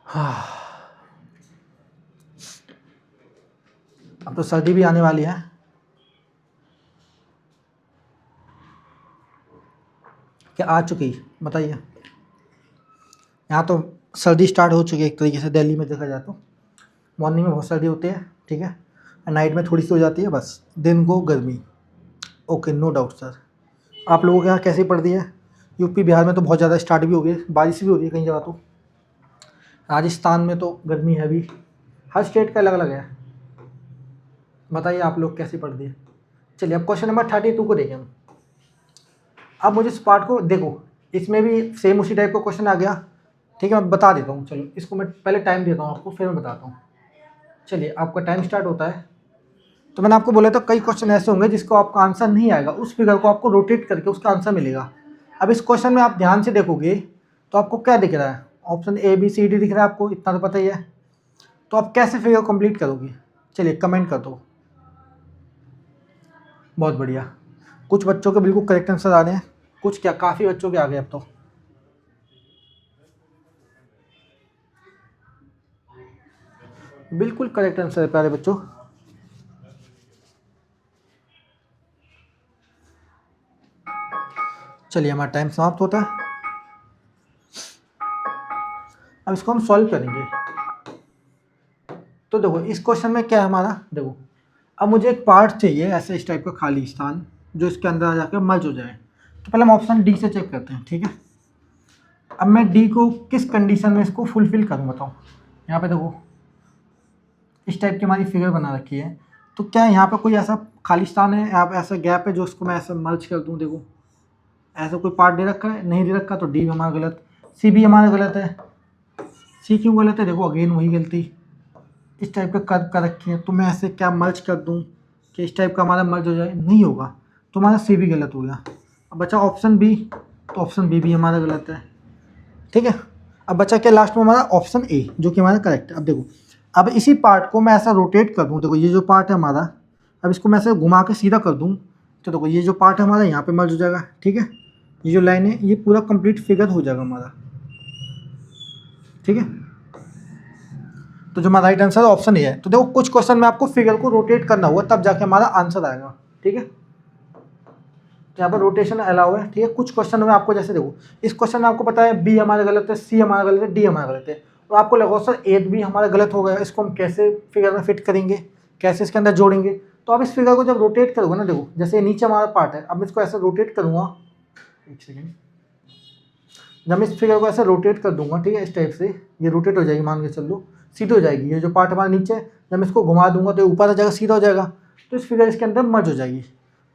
हाँ, अब तो सर्दी भी आने वाली है। क्या आ चुकी, बताइए। यहाँ तो सर्दी स्टार्ट हो चुकी है एक तरीके से, दिल्ली में देखा जाए तो मॉर्निंग में बहुत सर्दी होती है, ठीक है, नाइट में थोड़ी सी हो जाती है, बस दिन को गर्मी। Okay, no doubt sir. आप लोगों के यहाँ कैसी पड़ रही है? यूपी बिहार में तो बहुत ज़्यादा स्टार्ट भी हो गई, बारिश भी हो रही है कई जगह। तो राजस्थान में तो गर्मी है अभी, हर स्टेट का अलग अलग है। बताइए आप लोग कैसी पड़ रही है। चलिए, अब क्वेश्चन नंबर 32 को देखें हम। अब मुझे इस पार्ट को देखो, इसमें भी सेम उसी टाइप का क्वेश्चन आ गया, ठीक है। मैं बता देता हूँ, चलो इसको मैं पहले टाइम देता हूँ आपको, फिर मैं बताता हूँ। चलिए, आपका टाइम स्टार्ट होता है। तो मैंने आपको बोला था कई क्वेश्चन ऐसे होंगे जिसको आपका आंसर नहीं आएगा, उस फिगर को आपको रोटेट करके उसका आंसर मिलेगा। अब इस क्वेश्चन में आप ध्यान से देखोगे तो आपको क्या दिख रहा है? Option A B C D दिख रहा है आपको, इतना तो पता ही है। तो आप कैसे फिगर कंप्लीट करोगे? चलिए कमेंट कर दो। बहुत बढ़िया, कुछ बच्चों के बिल्कुल करेक्ट आंसर आ रहे हैं, कुछ क्या काफ़ी बच्चों के आ गए अब तो। बिल्कुल करेक्ट आंसर है प्यारे बच्चों। चलिए, हमारा टाइम समाप्त होता है। अब इसको हम सॉल्व करेंगे। तो देखो, इस क्वेश्चन में क्या है हमारा, देखो अब मुझे एक पार्ट चाहिए ऐसे इस टाइप का खाली स्थान जो इसके अंदर आ जाकर मर्ज हो जाए। तो पहले हम ऑप्शन डी से चेक करते हैं, ठीक है। अब मैं डी को किस कंडीशन में इसको फुलफिल करूँ बताओ। यहाँ पे देखो, इस टाइप की हमारी फिगर बना रखी है। तो क्या यहाँ पे कोई ऐसा खाली स्थान है, यहाँ पे ऐसा गैप है जो इसको मैं ऐसा मर्ज कर दूँ? देखो, ऐसा कोई पार्ट दे रखा है? नहीं दे रखा, तो डी हमारा गलत। सी भी हमारा गलत है। सी क्यों गलत है? देखो अगेन वही गलती, इस टाइप का कर्व कर रखी है, तो मैं ऐसे क्या मर्ज कर दूं कि इस टाइप का हमारा मर्ज हो जाए? नहीं होगा, तो हमारा सी भी गलत हो गया। अब बचा ऑप्शन बी, तो ऑप्शन बी भी हमारा गलत है, ठीक है। अब बचा क्या लास्ट में? हमारा ऑप्शन ए, जो कि हमारा करेक्ट है। अब देखो, अब इसी पार्ट को मैं ऐसा रोटेट कर दूँ, देखो ये जो पार्ट है हमारा, अब इसको मैं ऐसे घुमा के सीधा कर दूँ, तो देखो ये जो पार्ट है हमारा यहाँ पे मर्ज हो जाएगा, ठीक है। ये जो लाइन है ये पूरा कंप्लीट फिगर हो जाएगा हमारा। ठीक है, तो जो हमारा राइट आंसर ऑप्शन ए है। तो देखो कुछ क्वेश्चन में आपको फिगर को रोटेट करना होगा तब जाके हमारा आंसर आएगा। ठीक है, तो यहाँ पर रोटेशन अलाउ है। ठीक है, कुछ क्वेश्चन में आपको जैसे देखो इस क्वेश्चन में आपको पता है बी हमारा गलत है, सी हमारा गलत है, डी हमारा गलत है, तो आपको लगा सर ए बी हमारा गलत हो गया, इसको हम कैसे फिगर में फिट करेंगे, कैसे इसके अंदर जोड़ेंगे। तो आप इस फिगर को जब रोटेट करोगे ना, देखो जैसे नीचे हमारा पार्ट है, अब मैं इसको ऐसे रोटेट करूँगा, एक सेकेंड, जब मैं इस फिगर को ऐसे रोटेट कर दूंगा, ठीक है, इस टाइप से ये रोटेट हो जाएगी, मान के चल लो सीधी हो जाएगी। ये जो पार्ट हमारा नीचे है जब मैं इसको घुमा दूंगा तो ऊपर आ जाएगा, सीधा हो जाएगा, तो इस फिगर इसके अंदर मर्ज हो जाएगी।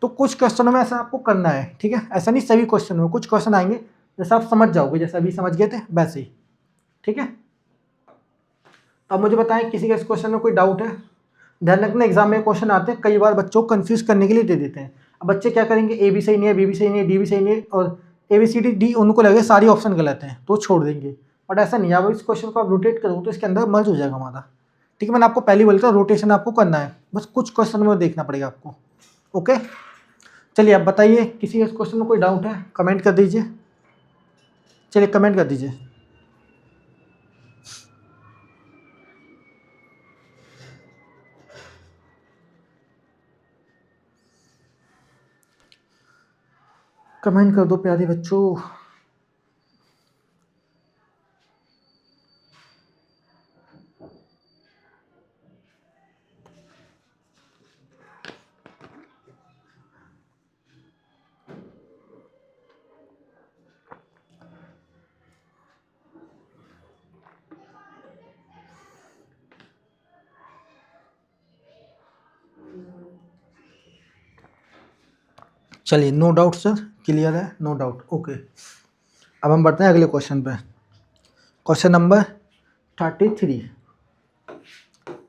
तो कुछ क्वेश्चनों में ऐसा आपको करना है। ठीक है, ऐसा नहीं सभी क्वेश्चन में, कुछ क्वेश्चन आएंगे जैसे आप समझ जाओगे, जैसे अभी समझ गए थे वैसे ही। ठीक है, अब मुझे बताएं किसी का इस क्वेश्चन में कोई डाउट है। ध्यान रखना एग्जाम में क्वेश्चन आते हैं, कई बार बच्चों को कंफ्यूज करने के लिए दे देते हैं। अब बच्चे क्या करेंगे, ए भी सही नहीं है, बी भी सही नहीं है, डी भी सही नहीं है, और A B C D D उनको लगे सारी ऑप्शन गलत हैं तो छोड़ देंगे, बट ऐसा नहीं है। अब इस क्वेश्चन को आप रोटेट करोगे तो इसके अंदर मर्ज हो जाएगा हमारा। ठीक है, मैंने आपको पहले बोला था रोटेशन आपको करना है, बस कुछ क्वेश्चन में देखना पड़ेगा आपको। ओके, चलिए अब बताइए किसी इस क्वेश्चन में कोई डाउट है, कमेंट कर दीजिए। चलिए कमेंट कर दीजिए। कमेंट कर दो प्यारे बच्चों। चलिए नो डाउट सर, क्लियर है, नो डाउट। ओके, अब हम बढ़ते हैं अगले क्वेश्चन पे। Question number 33।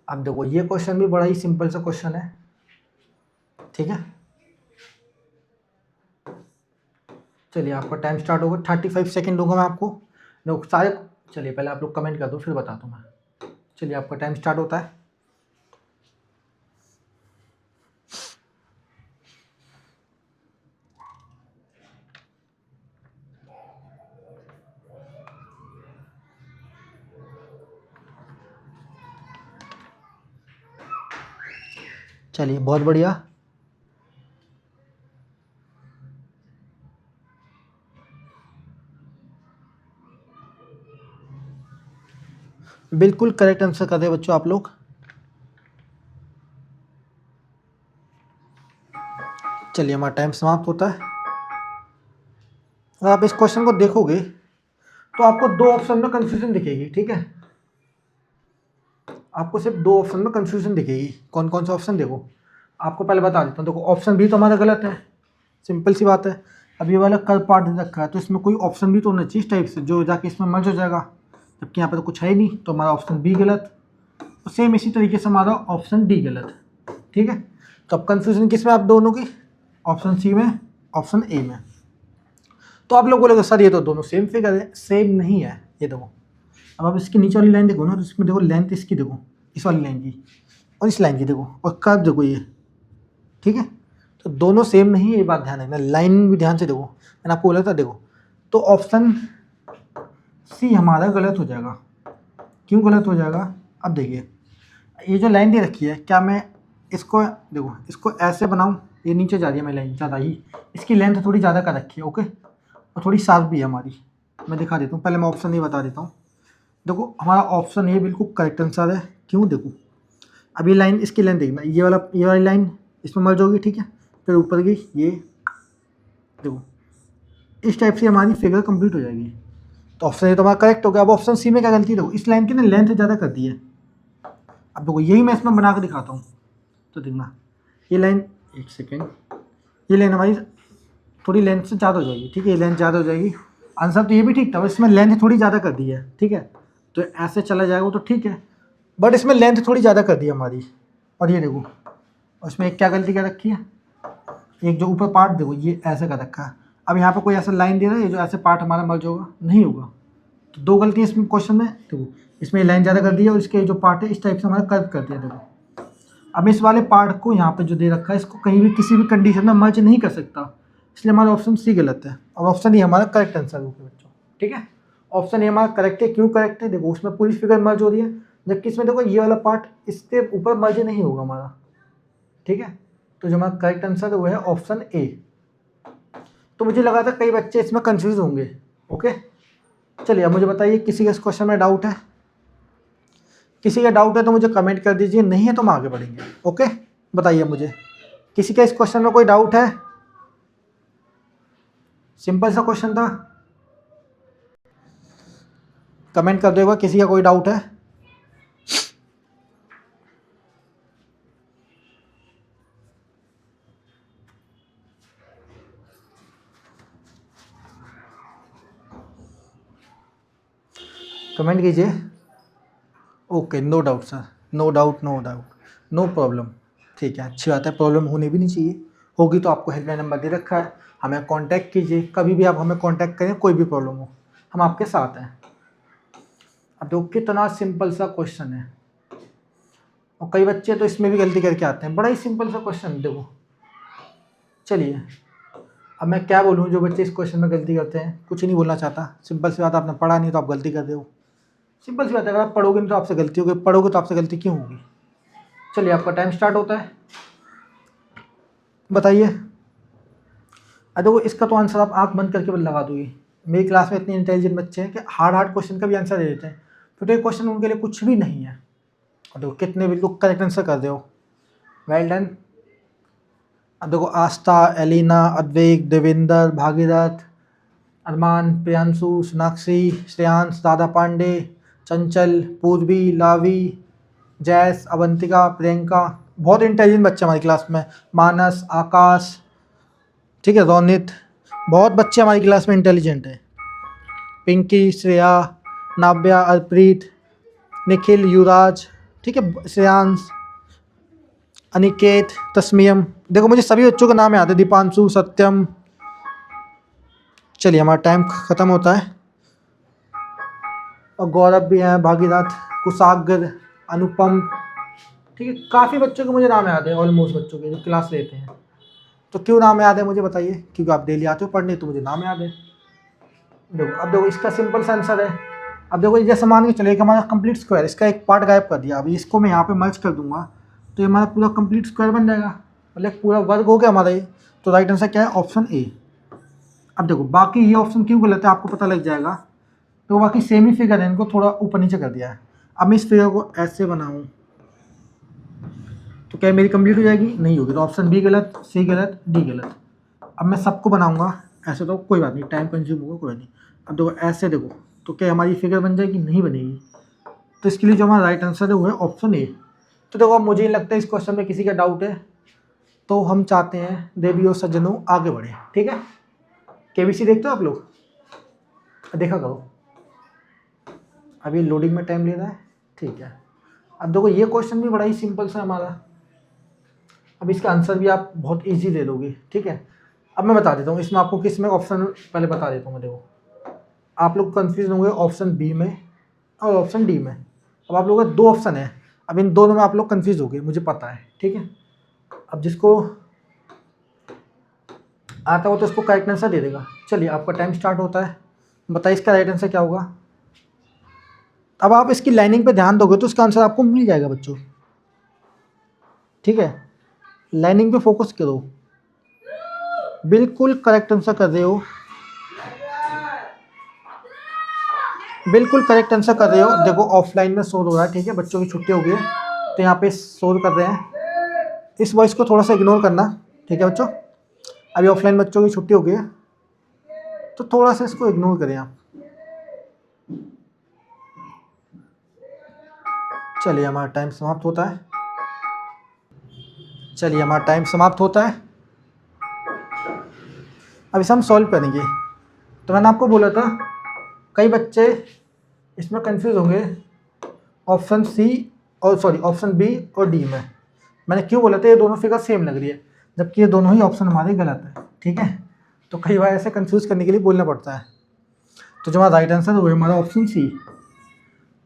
अब देखो ये क्वेश्चन भी बड़ा ही सिंपल सा क्वेश्चन है। ठीक है, चलिए आपका टाइम स्टार्ट होगा, 35 सेकेंड दूंगा मैं आपको। देखो सारे, चलिए पहले आप लोग कमेंट कर दो फिर बताता हूँ मैं। चलिए आपका टाइम स्टार्ट होता है। चलिए बहुत बढ़िया। बिल्कुल करेक्ट आंसर कर रहे बच्चों आप लोग। चलिए हमारा टाइम समाप्त होता है। अगर आप इस क्वेश्चन को देखोगे तो आपको दो ऑप्शन में कंफ्यूजन दिखेगी। ठीक है, आपको सिर्फ दो ऑप्शन में कंफ्यूजन दिखेगी। कौन कौन सा ऑप्शन, देखो आपको पहले बता देता हूँ। देखो ऑप्शन बी तो हमारा गलत है, सिंपल सी बात है। अब ये वाला कर पार्ट रखा है तो इसमें कोई ऑप्शन भी तो होना चाहिए इस टाइप से जो जाके इसमें मर्ज हो जाएगा, जबकि यहाँ पे तो कुछ है ही नहीं, तो हमारा ऑप्शन बी गलत। तो सेम इसी तरीके से हमारा ऑप्शन डी गलत। ठीक है, तो अब कन्फ्यूजन किस में आप दोनों की, ऑप्शन सी में, ऑप्शन ए में। तो आप लोग बोलोगे सर ये तो दोनों सेम फिगर है, सेम नहीं है। ये देखो अब आप इसकी नीचे वाली लाइन देखो ना, तो इसमें देखो लेंथ इसकी देखो, इस वाली लाइन की और इस लाइन की देखो, और कर्व देखो ये। ठीक है, तो दोनों सेम नहीं है, ये बात ध्यान रखना। लाइन भी ध्यान से देखो, मैंने आपको बोला था देखो। तो ऑप्शन सी हमारा गलत हो जाएगा। क्यों गलत हो जाएगा, अब देखिए ये जो लाइन दे रखी है, क्या मैं इसको देखो इसको ऐसे बनाऊं, ये नीचे जा रही है मेरी लाइन ज़्यादा ही, इसकी लेंथ थोड़ी ज़्यादा कर रखी है। ओके, और थोड़ी शार्प भी है हमारी। मैं दिखा देता हूँ, पहले मैं ऑप्शन ये बता देता हूँ। देखो हमारा ऑप्शन ये बिल्कुल करेक्ट आंसर है। क्यों, देखो अब ये लाइन, इसकी लाइन देखना, ये वाली लाइन इसमें मर्ज होगी। ठीक है, फिर ऊपर की ये देखो, इस टाइप से हमारी फिगर कंप्लीट हो जाएगी। तो ऑप्शन ये तो हमारा करेक्ट हो गया। अब ऑप्शन सी में क्या गलती, देखो इस लाइन की ना लेंथ ज़्यादा कर दी है। अब देखो यही मैं इसमें बना कर दिखाता हूँ, तो देखना ये लाइन, एक सेकेंड, ये लाइन हमारी थोड़ी लेंथ से ज़्यादा हो जाएगी। ठीक है, ये लेंथ ज़्यादा हो जाएगी। आंसर तो ये भी ठीक था, बस इसमें लेंथ थोड़ी ज़्यादा कर दी है। ठीक है, तो ऐसे चला जाएगा वो तो ठीक है, बट इसमें लेंथ थोड़ी ज़्यादा कर दी है हमारी। और ये देखो, और इसमें एक क्या गलती कर रखी है, एक जो ऊपर पार्ट देखो ये ऐसे कर रखा है। अब यहाँ पे कोई ऐसा लाइन दे रहा है, ये जो ऐसे पार्ट हमारा मर्ज होगा, नहीं होगा। तो दो गलतियाँ इसमें क्वेश्चन में, देखो इसमें लाइन ज़्यादा कर दी है और इसके जो पार्ट है इस टाइप से हमारा कर्व कर दिया। देखो अब इस वाले पार्ट को यहाँ पे जो दे रखा है, इसको कहीं भी किसी भी कंडीशन में मर्ज नहीं कर सकता, इसलिए हमारा ऑप्शन सी गलत है और ऑप्शन डी हमारा करेक्ट आंसर होगा बच्चों। ठीक है, ऑप्शन ए हमारा करेक्ट है। क्यों करेक्ट है? देखो उसमें पूरी फिगर मर्ज हो रही है, जबकि इसमें देखो ये वाला पार्ट इसके ऊपर मर्ज नहीं होगा हमारा, ठीक है। तो जो हमारा करेक्ट आंसर है वो है ऑप्शन ए। तो मुझे लगा था कई बच्चे इसमें कंफ्यूज होंगे। ओके, चलिए अब मुझे बताइए किसी का इस क्वेश्चन में डाउट है? किसी का डाउट है तो मुझे कमेंट कर दीजिए, नहीं है तो हम आगे बढ़ेंगे। ओके, बताइए मुझे किसी का इस क्वेश्चन में कोई डाउट है? सिंपल सा क्वेश्चन था, कमेंट कर देगा किसी का कोई डाउट है। कमेंट कीजिए। Okay, no doubt sir, no doubt, no doubt, no problem. ठीक है, अच्छी बात है, प्रॉब्लम होनी भी नहीं चाहिए। होगी तो आपको हेल्पलाइन नंबर दे रखा है, हमें कांटेक्ट कीजिए, कभी भी आप हमें कांटेक्ट करें, कोई भी प्रॉब्लम हो हम आपके साथ हैं। अब देखो कितना सिंपल सा क्वेश्चन है, और कई बच्चे तो इसमें भी गलती करके आते हैं। बड़ा ही सिंपल सा क्वेश्चन है देखो। चलिए अब मैं क्या बोलूँ, जो बच्चे इस क्वेश्चन में गलती करते हैं, कुछ नहीं बोलना चाहता। सिंपल सी बात, आपने पढ़ा नहीं तो आप गलती कर रहे हो। सिंपल सी बात है, अगर आप पढ़ोगे नहीं तो आपसे गलती होगी, पढ़ोगे तो आपसे गलती क्यों होगी? चलिए आपका टाइम स्टार्ट होता है, बताइए। देखो इसका तो आंसर आप आँख बंद करके लगा दोगे। मेरी क्लास में इतने इंटेलिजेंट बच्चे हैं कि हार्ड क्वेश्चन का भी आंसर दे देते हैं, तो ये क्वेश्चन उनके लिए कुछ भी नहीं है। और देखो कितने भी लोग करेक्ट आंसर कर रहे हो, वेल डन। अब देखो आस्था, एलिना, अद्वैक, देवेंद्र, भागीरथ, अरमान, प्रियांशु, सोनाक्षी, श्रेयांश, दादा पांडे, चंचल, पूर्वी, लावी, जैस, अवंतिका, प्रियंका, बहुत इंटेलिजेंट बच्चे हमारी क्लास में। मानस, आकाश, ठीक है, रोनित, बहुत बच्चे हमारी क्लास में इंटेलिजेंट हैं। पिंकी, श्रेया, नाव्या, अर्प्रीत, निखिल, युवराज, ठीक है, श्रेयांश, अनिकेत, तस्मीयम, देखो मुझे सभी बच्चों का नाम याद है, दीपांशु, सत्यम। चलिए हमारा टाइम ख़त्म होता है। और गौरव भी हैं, भागीरथ, कुशाग्र, अनुपम, ठीक है, काफ़ी बच्चों के मुझे नाम याद है, ऑलमोस्ट बच्चों के जो क्लास लेते हैं। तो क्यों नाम याद है मुझे बताइए? क्योंकि आप डेली आते हो पढ़ने, तो मुझे नाम याद है। देखो अब देखो इसका सिंपल सा आंसर है। अब देखो जैसे मान के चलिए कि हमारा कंप्लीट स्क्वायर, इसका एक पार्ट गायब कर दिया, अभी इसको मैं यहाँ पे मर्ज कर दूंगा तो ये हमारा पूरा कंप्लीट स्क्वायर बन जाएगा, मतलब पूरा वर्ग हो गया हमारा ये। तो राइट आंसर क्या है? ऑप्शन ए। अब देखो बाकी ये ऑप्शन क्यों गलत है आपको पता लग जाएगा। तो बाकी सेम ही फिगर है, इनको थोड़ा ऊपर नीचे कर दिया है। अब मैं इस फिगर को ऐसे बनाऊँ तो क्या मेरी कंप्लीट हो जाएगी? नहीं होगी। तो ऑप्शन बी गलत, सी गलत, डी गलत। अब मैं सबको बनाऊंगा ऐसे, तो कोई बात नहीं, टाइम कंज्यूम होगा, कोई नहीं। अब देखो ऐसे देखो, तो क्या हमारी फिगर बन जाएगी? नहीं बनेगी। तो इसके लिए जो हमारा राइट आंसर है वो है ऑप्शन ए। तो देखो अब मुझे लगता है इस क्वेश्चन में किसी का डाउट है, तो हम चाहते हैं देवी और सज्जनों आगे बढ़े, ठीक है। केबीसी देखते हो आप लोग? देखा करो, अभी लोडिंग में टाइम ले रहा है, ठीक है। अब देखो ये क्वेश्चन भी बड़ा ही सिंपल सा हमारा, अब इसका आंसर भी आप बहुत इजी दे दोगे, ठीक है। अब मैं बता देता हूँ इसमें आपको, किस में ऑप्शन पहले बता देता हूँ मैं। देखो आप लोग कंफ्यूज होंगे ऑप्शन बी में और ऑप्शन डी में। अब आप लोगों का दो ऑप्शन है, अब इन दोनों में आप लोग कंफ्यूज हो गए, मुझे पता है, ठीक है। अब जिसको आता हो तो उसको करेक्ट आंसर दे देगा। चलिए आपका टाइम स्टार्ट होता है, बताइए इसका राइट आंसर क्या होगा। अब आप इसकी लाइनिंग पे ध्यान दोगे तो इसका आंसर आपको मिल जाएगा बच्चों, ठीक है। लाइनिंग पे फोकस करो, बिल्कुल करेक्ट आंसर कर रहे हो, बिल्कुल करेक्ट आंसर कर रहे हो। देखो ऑफलाइन में शोर हो रहा है, ठीक है, बच्चों की छुट्टी हो गई है तो यहाँ पे शोर कर रहे हैं, इस वॉइस को थोड़ा सा इग्नोर करना, ठीक है बच्चों। अभी ऑफलाइन बच्चों की छुट्टी हो गई है तो थोड़ा सा इसको इग्नोर करें आप। चलिए हमारा टाइम समाप्त होता है, चलिए हमारा टाइम समाप्त होता है। अब इसे हम सॉल्व करेंगे। तो मैंने आपको बोला था कई बच्चे इसमें कंफ्यूज होंगे ऑप्शन सी और सॉरी ऑप्शन बी और डी में। मैंने क्यों बोला था ये दोनों फिगर सेम लग रही है, जबकि ये दोनों ही ऑप्शन हमारे गलत है, ठीक है। तो कई बार ऐसे कंफ्यूज करने के लिए बोलना पड़ता है। तो जो हमारा राइट आंसर है वो है हमारा ऑप्शन सी।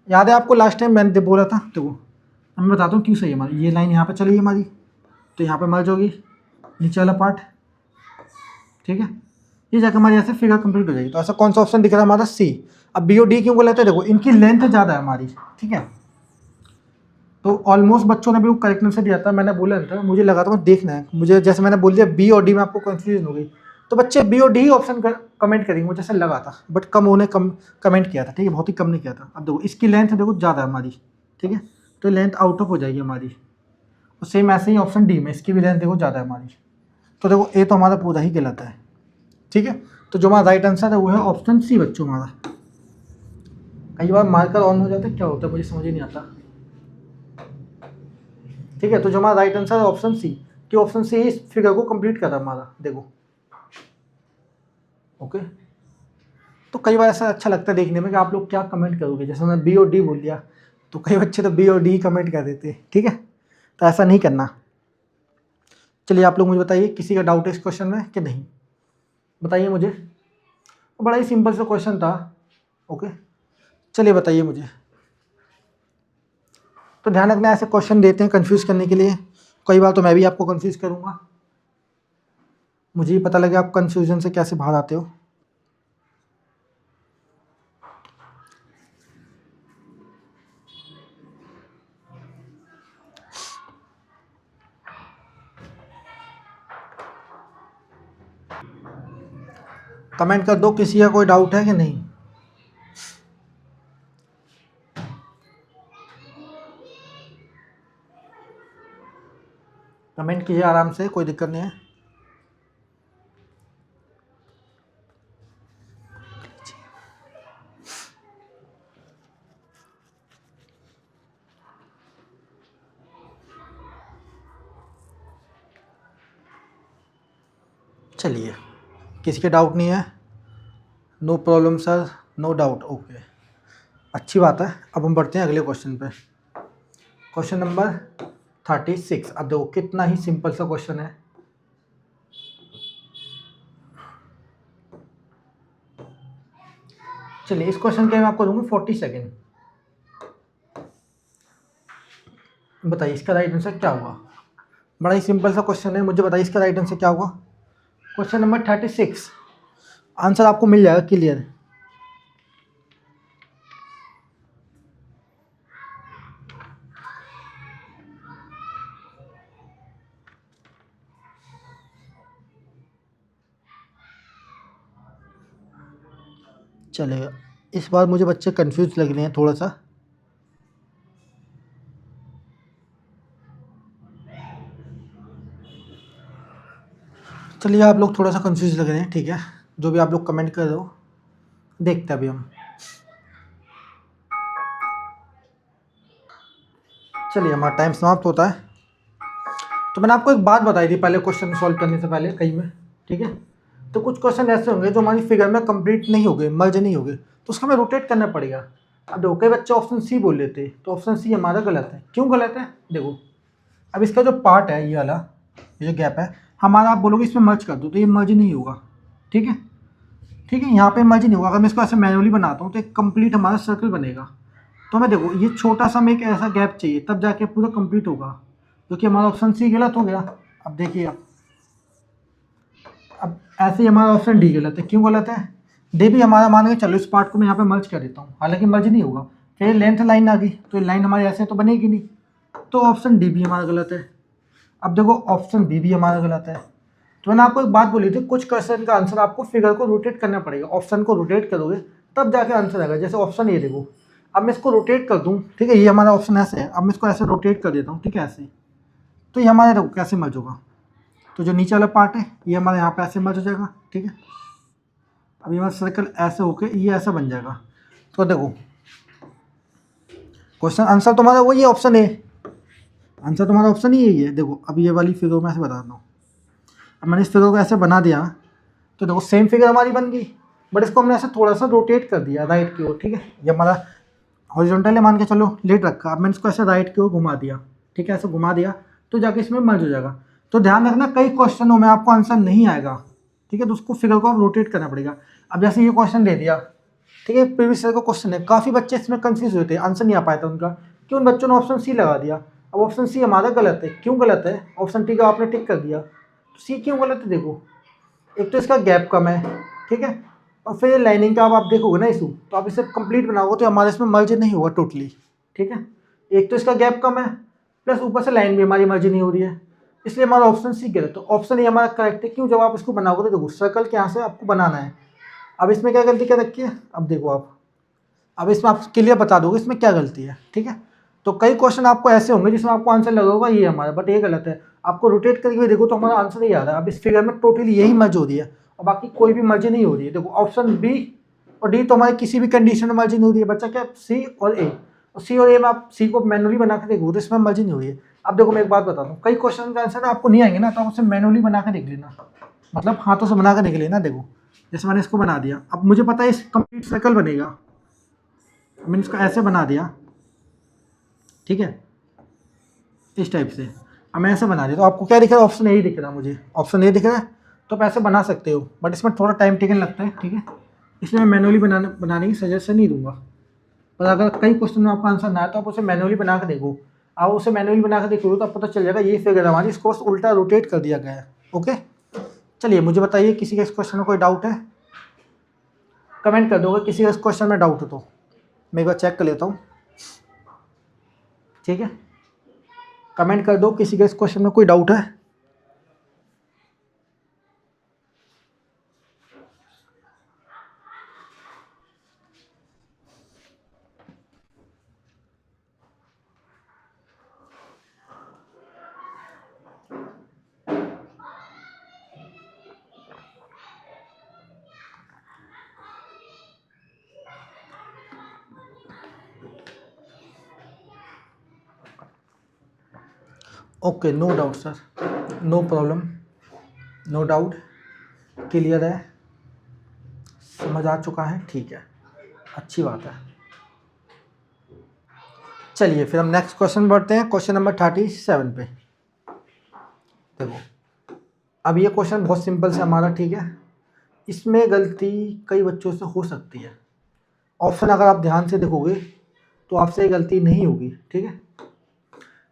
याद है आपको लास्ट टाइम मैंने बोला था, तो मैं बताता हूँ क्यों सही है हमारी। ये लाइन यहाँ पर चलेगी हमारी, तो यहाँ पर मर्ज होगी नीचे वाला पार्ट, ठीक है। ये जाकर हमारे यहाँ से फिगर कंप्लीट हो जाएगी। तो ऐसा कौन सा ऑप्शन दिख रहा है हमारा? सी। अब बी और डी क्यों गलत है? देखो इनकी लेंथ ज़्यादा है हमारी, ठीक है। तो ऑलमोस्ट बच्चों ने भी वो करेक्ट आंसर दिया था, मैंने बोला था, मुझे लगा था वो देखना है, मुझे जैसे मैंने बोल दिया बी और डी में आपको कंफ्यूजन हो गई, तो बच्चे बी और डी ही ऑप्शन कमेंट करेंगे, मुझे ऐसा लगा था, बट कम उन्होंने कम कमेंट किया था, ठीक है, बहुत ही कम नहीं किया था। अब देखो इसकी लेंथ देखो ज़्यादा है हमारी, ठीक है, तो लेंथ आउट ऑफ हो जाएगी हमारी। और सेम ऐसे ही ऑप्शन डी में इसकी भी लेंथ देखो ज़्यादा है हमारी, तो देखो ए तो हमारा पूरा ही गलत है, ठीक है। तो जो हमारा राइट आंसर है वो है ऑप्शन सी बच्चों हमारा। कई बार मार्कर ऑन हो जाता है, क्या होता है मुझे समझ ही नहीं आता, ठीक है। तो जो हमारा राइट आंसर है ऑप्शन सी, कि ऑप्शन सी इस फिगर को कंप्लीट कर रहा है हमारा, देखो, ओके। तो कई बार ऐसा अच्छा लगता है देखने में कि आप लोग क्या कमेंट करोगे, जैसे मैं बी और डी बोल दिया तो कई बच्चे तो बी और डी कमेंट कर देते हैं, ठीक है, तो ऐसा नहीं करना। चलिए आप लोग मुझे बताइए, किसी का डाउट है इस क्वेश्चन में कि नहीं, बताइए मुझे। बड़ा ही सिंपल सा क्वेश्चन था, ओके। चलिए बताइए मुझे। तो ध्यान रखना ऐसे क्वेश्चन देते हैं कंफ्यूज करने के लिए, कई बार तो मैं भी आपको कंफ्यूज करूँगा, मुझे ही पता लगे आप कंफ्यूजन से कैसे बाहर आते हो। कमेंट कर दो किसी का कोई डाउट है कि नहीं। कमेंट कीजिए आराम से, कोई दिक्कत नहीं है। चलिए किसी के डाउट नहीं है, no problem sir, no doubt, okay, अच्छी बात है। अब हम बढ़ते हैं अगले क्वेश्चन पे, क्वेश्चन नंबर 36। अब देखो कितना ही सिंपल सा क्वेश्चन है, चलिए इस क्वेश्चन के मैं आपको दूंगा 40 सेकेंड, बताइए इसका राइट आंसर क्या होगा। बड़ा ही सिंपल सा क्वेश्चन है, मुझे बताइए इसका राइट आंसर क्या होगा। क्वेश्चन नंबर 36, आंसर आपको मिल जाएगा क्लियर। चलेगा, इस बार मुझे बच्चे कंफ्यूज लग रहे हैं थोड़ा सा, चलिए आप लोग थोड़ा सा कंफ्यूज लग रहे हैं, ठीक है, जो भी आप लोग कमेंट कर रहे हो, देखते हैं अभी हम। चलिए हमारा टाइम समाप्त होता है। तो मैंने आपको एक बात बताई थी पहले क्वेश्चन सॉल्व करने से पहले कहीं में, ठीक है। तो कुछ क्वेश्चन ऐसे होंगे जो हमारी फिगर में कंप्लीट नहीं हो गए, मर्ज नहीं हो गए, तो उसका हमें रोटेट करना पड़ेगा। अब देखो कई बच्चे ऑप्शन सी बोल लेते, तो ऑप्शन सी हमारा गलत है। क्यों गलत है? देखो अब इसका जो पार्ट है ये वाला, ये जो गैप है हमारा, आप बोलोगे इसमें मर्ज कर दो, तो ये मर्ज नहीं होगा, ठीक है, ठीक है, यहाँ पे मर्ज नहीं होगा। अगर मैं इसको ऐसे मैनुअली बनाता हूँ तो एक कंप्लीट हमारा सर्कल बनेगा। तो हमें देखो ये छोटा सा में एक ऐसा गैप चाहिए, तब जाके पूरा कंप्लीट होगा, क्योंकि हमारा ऑप्शन सी गलत हो गया। अब देखिए अब ऐसे ही हमारा ऑप्शन डी गलत है। क्यों गलत है? डी भी हमारा मान के चलो, इस पार्ट को मैं यहाँ पे मर्ज कर देता हूँ, हालांकि मर्ज नहीं होगा, फिर लेंथ लाइन आ गई, तो ये लाइन हमारी ऐसे तो बनेगी नहीं, तो ऑप्शन डी भी हमारा गलत है। अब देखो ऑप्शन बी भी हमारा गलत है। तो मैंने आपको एक बात बोली थी, कुछ क्वेश्चन का आंसर आपको फिगर को रोटेट करना पड़ेगा, ऑप्शन को रोटेट करोगे तब जाके आंसर आएगा। जैसे ऑप्शन ये देखो, अब मैं इसको रोटेट कर दूँ, ठीक है, ये हमारा ऑप्शन ऐसे है, अब मैं इसको ऐसे रोटेट कर देता हूँ, ठीक है, ऐसे, तो ये हमारा देखो कैसे मर्ज होगा। तो जो नीचे वाला पार्ट है ये हमारे यहाँ पे ऐसे मर्ज हो जाएगा, ठीक है। अब ये हमारा सर्कल ऐसे होके ये ऐसा बन जाएगा। तो देखो क्वेश्चन आंसर तुम्हारा वही ऑप्शन है, आंसर तुम्हारा ऑप्शन ही यही है। देखो अब ये वाली फिगर मैं ऐसे बताता हूँ, अब मैंने इस फिगर को ऐसे बना दिया, तो देखो सेम फिगर हमारी बन गई, बट इसको हमने ऐसे थोड़ा सा रोटेट कर दिया राइट की ओर, ठीक है। ये हमारा हॉरिजॉन्टल है मान के चलो, लेट रखा, अब मैंने इसको ऐसे राइट की ओर घुमा दिया, ठीक है, ऐसे घुमा दिया, तो जाके इसमें मर्ज हो जाएगा। तो ध्यान रखना कई क्वेश्चनों में आपको आंसर नहीं आएगा, ठीक है, तो उसको फिगर को रोटेट करना पड़ेगा। अब जैसे ये क्वेश्चन दे दिया, ठीक है, प्रीवियस ईयर का क्वेश्चन है, काफ़ी बच्चे इसमें कंफ्यूज हुए थे, आंसर नहीं आ पाया था उनका, कि उन बच्चों ने ऑप्शन सी लगा दिया। अब ऑप्शन सी हमारा गलत है। क्यों गलत है? ऑप्शन टी का आपने टिक कर दिया, तो सी क्यों गलत है? देखो एक तो इसका गैप कम है, ठीक है, और फिर लाइनिंग का अब आप देखोगे ना इशू, तो आप इसे कंप्लीट बनाओगे तो हमारे इसमें मर्ज नहीं होगा टोटली, ठीक है। एक तो इसका गैप कम है, प्लस ऊपर से लाइन भी हमारी मर्ज नहीं हो रही है, इसलिए हमारा ऑप्शन सी गलत। तो ऑप्शन ये हमारा करेक्ट है। क्यों? जब आप इसको बनाओगे तो देखो सर्कल के यहाँ से आपको बनाना है। अब इसमें क्या गलती क्या रखी है, अब देखो आप, अब इसमें आप क्लियर बता दोगे इसमें क्या गलती है, ठीक है। तो कई क्वेश्चन आपको ऐसे होंगे जिसमें आपको आंसर लगा होगा ये हमारा, बट ये गलत है। आपको रोटेट करके देखो तो हमारा आंसर ही आ रहा है। अब इस फिगर में टोटली यही मर्ज हो रही है और बाकी कोई भी मर्ज नहीं हो रही है। देखो ऑप्शन बी और डी तो हमारे किसी भी कंडीशन में मर्ज नहीं हो रही है, बच्चा क्या सी और ए। और सी और ए में आप सी को मैनुअली बना के देखो तो इसमें मर्ज नहीं हो रही है। अब देखो मैं एक बात बताता हूँ, कई क्वेश्चन का आंसर आपको नहीं आएंगे ना, तो आप उसे मैनुअली बना के देख लेना, मतलब हाथों से बना के देख लेना। देखो जैसे मैंने इसको बना दिया, अब मुझे पता है इस कंप्लीट सर्कल बनेगा, मैंने इसको ऐसे बना दिया, ठीक है, इस टाइप से। अब मैं ऐसे बना दिया तो आपको क्या दिख रहा है, ऑप्शन ए ही दिख रहा है, मुझे ऑप्शन ए दिख रहा है। तो आप ऐसे बना सकते हो, बट इसमें थोड़ा टाइम टेकन लगता है, ठीक है, इसलिए मैं मैनुअली बनाने की सजेशन नहीं दूंगा। पर अगर कई क्वेश्चन में आपका आंसर ना आए तो आप उसे मैनुअली बना के देखो। आप उसे मैनुअली बना के देखोगे तो आप पता चल जाएगा ये फिगर हमारी, इसको बस उल्टा रोटेट कर दिया गया है। ओके, चलिए मुझे बताइए किसी का इस क्वेश्चन में कोई डाउट है, कमेंट कर दोगे किसी का इस क्वेश्चन में डाउट हो तो मैं एक बार चेक कर लेता हूँ, ठीक है। कमेंट कर दो किसी का इस क्वेश्चन में कोई डाउट है। Okay, no doubt sir, no problem, no doubt, clear है, समझ आ चुका है, ठीक है, अच्छी बात है। चलिए फिर हम नेक्स्ट क्वेश्चन बढ़ते हैं, क्वेश्चन नंबर 37 पे। देखो अब ये क्वेश्चन बहुत सिंपल से हमारा, ठीक है, इसमें गलती कई बच्चों से हो सकती है। ऑप्शन अगर आप ध्यान से देखोगे तो आपसे गलती नहीं होगी, ठीक है।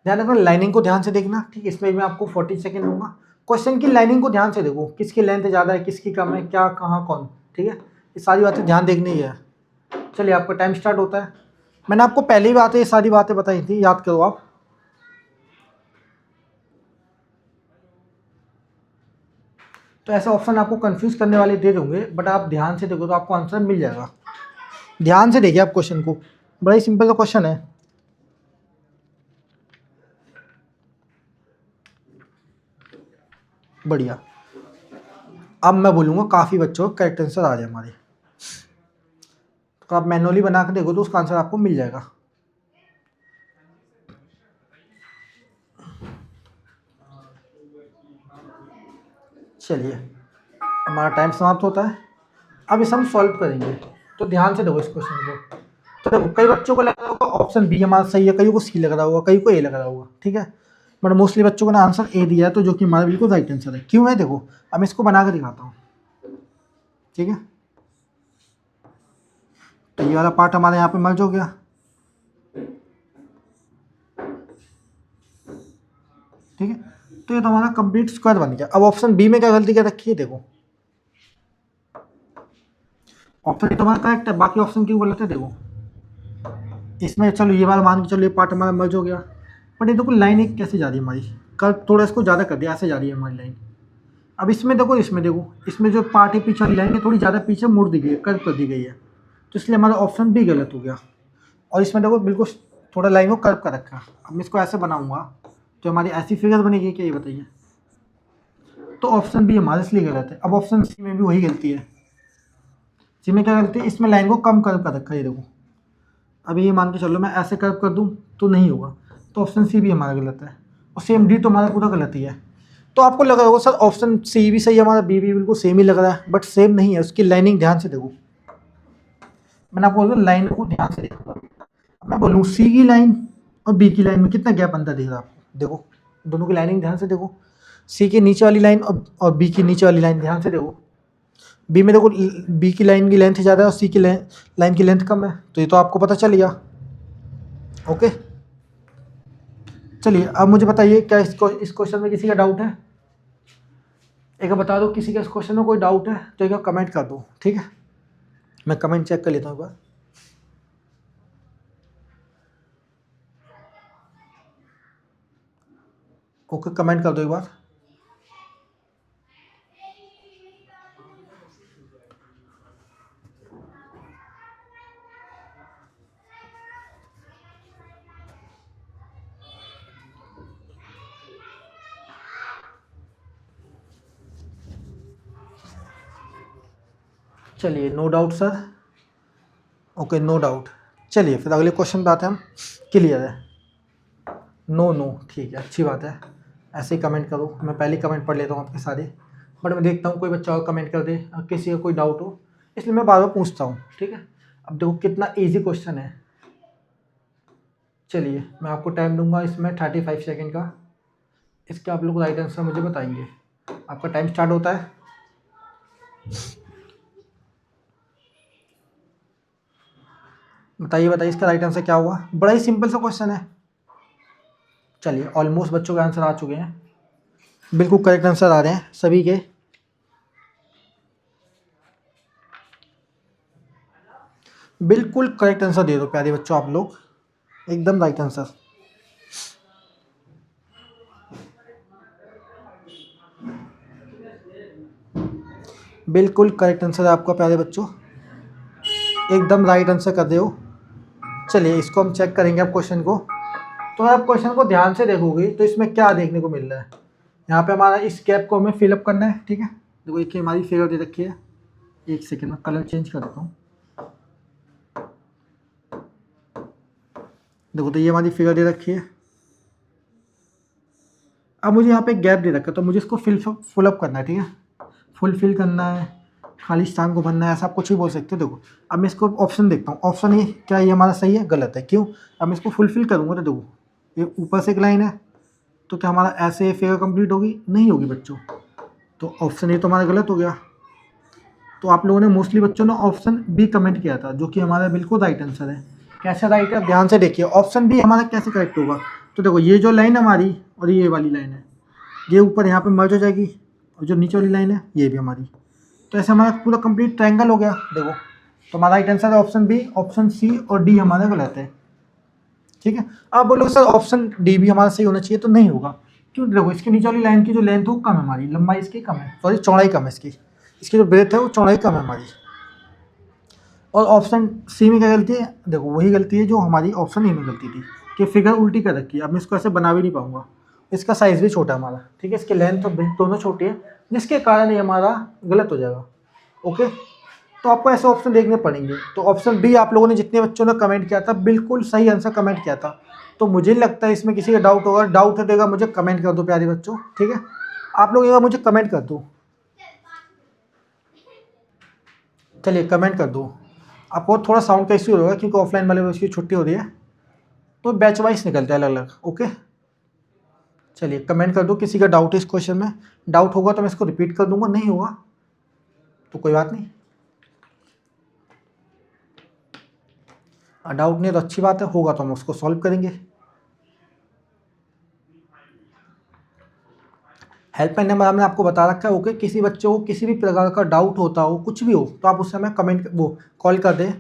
ध्यान रखना, लाइनिंग को ध्यान से देखना, ठीक है, इसमें मैं आपको 40 सेकंड दूंगा। क्वेश्चन की लाइनिंग को ध्यान से देखो, किसकी लेंथ ज़्यादा है, किसकी कम है, क्या कहाँ कौन, ठीक है, ये सारी बातें ध्यान देखनी है। चलिए आपका टाइम स्टार्ट होता है। मैंने आपको पहले ही बातें, ये सारी बातें बताई थी, याद करो आप। तो ऐसे ऑप्शन आपको कंफ्यूज करने वाले दे दूंगे, बट आप ध्यान से देखो तो आपको आंसर मिल जाएगा। ध्यान से देखिए आप क्वेश्चन को, बड़ा ही सिंपल सा क्वेश्चन है। बढ़िया, अब मैं बोलूँगा काफ़ी बच्चों को करेक्ट आंसर आ जाए हमारे, तो आप मैनुअली बना के देखो तो उसका आंसर आपको मिल जाएगा। चलिए हमारा टाइम समाप्त होता है, अब इसे हम सॉल्व करेंगे। तो ध्यान से देखो इस क्वेश्चन को। तो देखो कई बच्चों को लग रहा होगा ऑप्शन बी हमारा सही है, कई को सी लग रहा होगा, कई को ए लग रहा होगा, ठीक है, बट मोस्टली बच्चों को ना आंसर ए दिया है, तो जो कि हमारा बिल्कुल राइट आंसर है। क्यों है देखो, अब इसको बना के दिखाता हूँ, ठीक है। तो ये वाला पार्ट हमारे यहाँ पे मर्ज हो गया, ठीक है, तो ये तो हमारा कंप्लीट स्क्वायर बन गया। अब ऑप्शन बी में क्या गलती क्या रखी है, देखो ऑप्शन तो हमारा करेक्ट है, बाकी ऑप्शन क्यों गलत है, देखो इसमें चलो ये वाला मान के चलो ये पार्ट हमारा मर्ज हो गया, बट ये देखो लाइन एक कैसे जा रही है हमारी, कल थोड़ा इसको ज़्यादा कर दिया, ऐसे जा रही है हमारी लाइन। अब इसमें देखो, इसमें जो पार्ट है पीछे वाली लाइन है थोड़ी ज़्यादा पीछे मुड़ दी गई है, कर्व कर दी गई है, तो इसलिए हमारा ऑप्शन भी गलत हो गया। और इसमें देखो बिल्कुल थोड़ा लाइन को कर्व कर रखा है। अब मैं इसको ऐसे बनाऊंगा तो हमारी ऐसी फिगर बनेगी क्या, ये बताइए। तो ऑप्शन बी हमारे इसलिए गलत है। अब ऑप्शन सी में भी वही गलती है। सी में क्या गलती है, इसमें लाइन को कम कर्व कर रखा है, ये देखो। अब ये मान के चलो मैं ऐसे कर्व कर दूं तो नहीं होगा, तो ऑप्शन सी भी हमारा गलत है। और सेम डी तो हमारा पूरा गलत ही है। तो आपको लग रहा होगा सर ऑप्शन सी भी सही है हमारा, बी भी बिल्कुल सेम ही लग रहा है, बट सेम नहीं है। उसकी लाइनिंग ध्यान से देखो, मैंने आपको बोला लाइन को ध्यान से देखो। मैं बोलूँ सी की लाइन और बी की लाइन में कितना गैप अंतर दिख रहा है आपको, देखो दोनों की लाइनिंग ध्यान से देखो। सी के नीचे वाली लाइन और बी की नीचे वाली लाइन ध्यान से देखो। बी में देखो बी की लाइन की लेंथ ज़्यादा है और सी की लाइन की लेंथ कम है, तो ये तो आपको पता चल गया। ओके, चलिए अब मुझे बताइए क्या इस क्वेश्चन में किसी का डाउट है। एक बता दो किसी का इस क्वेश्चन में कोई डाउट है तो एक कमेंट कर दो, ठीक है। मैं कमेंट चेक कर लेता हूँ एक बार। ओके, कमेंट कर दो एक बार। चलिए, no doubt sir. Okay, no doubt. चलिए फिर अगले क्वेश्चन पे आते हैं हम। क्लियर है? नो नो, ठीक है, अच्छी बात है। ऐसे ही कमेंट करो, मैं पहले कमेंट पढ़ लेता हूँ आपके सारे, बट मैं देखता हूँ कोई बच्चा और कमेंट कर दे, किसी का कोई डाउट हो, इसलिए मैं बार बार पूछता हूँ, ठीक है। अब देखो कितना इजी क्वेश्चन है। चलिए मैं आपको टाइम दूंगा इसमें 35 सेकेंड का। इसके आप लोग राइट आंसर मुझे बताएंगे। आपका टाइम स्टार्ट होता है। बताइए बताइए इसका राइट आंसर क्या हुआ। बड़ा ही सिंपल सा क्वेश्चन है। चलिए, ऑलमोस्ट बच्चों के आंसर आ चुके हैं, बिल्कुल करेक्ट आंसर आ रहे हैं सभी के। बिल्कुल करेक्ट आंसर दे दो प्यारे बच्चों, आप लोग एकदम राइट आंसर। बिल्कुल करेक्ट आंसर है आपका प्यारे बच्चों, एकदम राइट आंसर कर रहे हो। चलिए इसको हम चेक करेंगे अब क्वेश्चन को। तो आप क्वेश्चन को ध्यान से देखोगे तो इसमें क्या देखने को मिल रहा है। यहाँ पे हमारा इस गैप को हमें फिलअप करना है, ठीक है। देखो एक हमारी फिगर दे रखी है, एक सेकेंड में कलर चेंज कर देता हूँ। देखो तो ये हमारी फिगर दे रखी है। अब मुझे यहाँ पे गैप दे रखा है तो मुझे इसको फुलअप करना है, ठीक है। फुलफिल करना है, खाली स्थान को भरना है, ऐसा आप कुछ भी बोल सकते हो। देखो अब मैं इसको ऑप्शन देखता हूँ। ऑप्शन ये क्या, ये हमारा सही है गलत है, क्यों। अब मैं इसको फुलफिल करूँगा तो देखो ये ऊपर से एक लाइन है, तो क्या हमारा ऐसे फिगर कंप्लीट होगी, नहीं होगी बच्चों। तो ऑप्शन ए तो हमारा गलत हो गया। तो आप लोगों ने मोस्टली बच्चों ने ऑप्शन बी कमेंट किया था, जो कि हमारा बिल्कुल राइट आंसर है। कैसे राइट है, ध्यान से देखिए ऑप्शन बी हमारा कैसे करेक्ट होगा। तो देखो ये जो लाइन हमारी और ये वाली लाइन है, ये ऊपर यहाँ पे मर्ज हो जाएगी, और जो नीचे वाली लाइन है ये भी हमारी। तो ऐसे हमारा पूरा कंप्लीट ट्रायंगल हो गया। देखो तो हमारा राइट आंसर है ऑप्शन बी, ऑप्शन सी और डी हमारा गलत है, ठीक है। आप बोलोगे सर ऑप्शन डी भी हमारा सही होना चाहिए, तो नहीं होगा। क्यों, देखो इसके नीचे वाली लाइन की जो लेंथ है वो कम है हमारी, लंबाई इसकी कम है, सॉरी चौड़ाई कम है इसकी जो ब्रेथ है वो चौड़ाई कम है हमारी। और ऑप्शन सी में क्या गलती है, देखो वही गलती है जो हमारी ऑप्शन ए में गलती थी, कि फिगर उल्टी कर रखी है। अब मैं इसको ऐसे बना भी नहीं पाऊंगा। इसका साइज़ भी छोटा है हमारा, ठीक है, इसके लेंथ और ब्रेथ दोनों छोटी है, जिसके कारण ये हमारा गलत हो जाएगा। ओके, तो आपको ऐसे ऑप्शन देखने पड़ेंगे। तो ऑप्शन बी आप लोगों ने जितने बच्चों ने कमेंट किया था बिल्कुल सही आंसर कमेंट किया था। तो मुझे लगता है इसमें किसी का डाउट होगा, डाउट है देगा मुझे कमेंट कर दो प्यारे बच्चों, ठीक है। आप लोग एक बार मुझे कमेंट कर दो, चलिए कमेंट कर दो। आपको थोड़ा साउंड का इश्यू होगा क्योंकि ऑफलाइन वाले उसकी छुट्टी हो रही है, तो बैच वाइज निकलता है अलग अलग। ओके, चलिए कमेंट कर दो किसी का डाउट है इस क्वेश्चन में। डाउट होगा तो मैं इसको रिपीट कर दूंगा, नहीं होगा तो कोई बात नहीं। डाउट नहीं तो अच्छी बात है, होगा तो हम उसको सॉल्व करेंगे। हेल्पलाइन नंबर हमने आपको बता रखा है। ओके, किसी बच्चे को किसी भी प्रकार का डाउट होता हो, कुछ भी हो, तो आप उस समय कमेंट वो कॉल कर दें।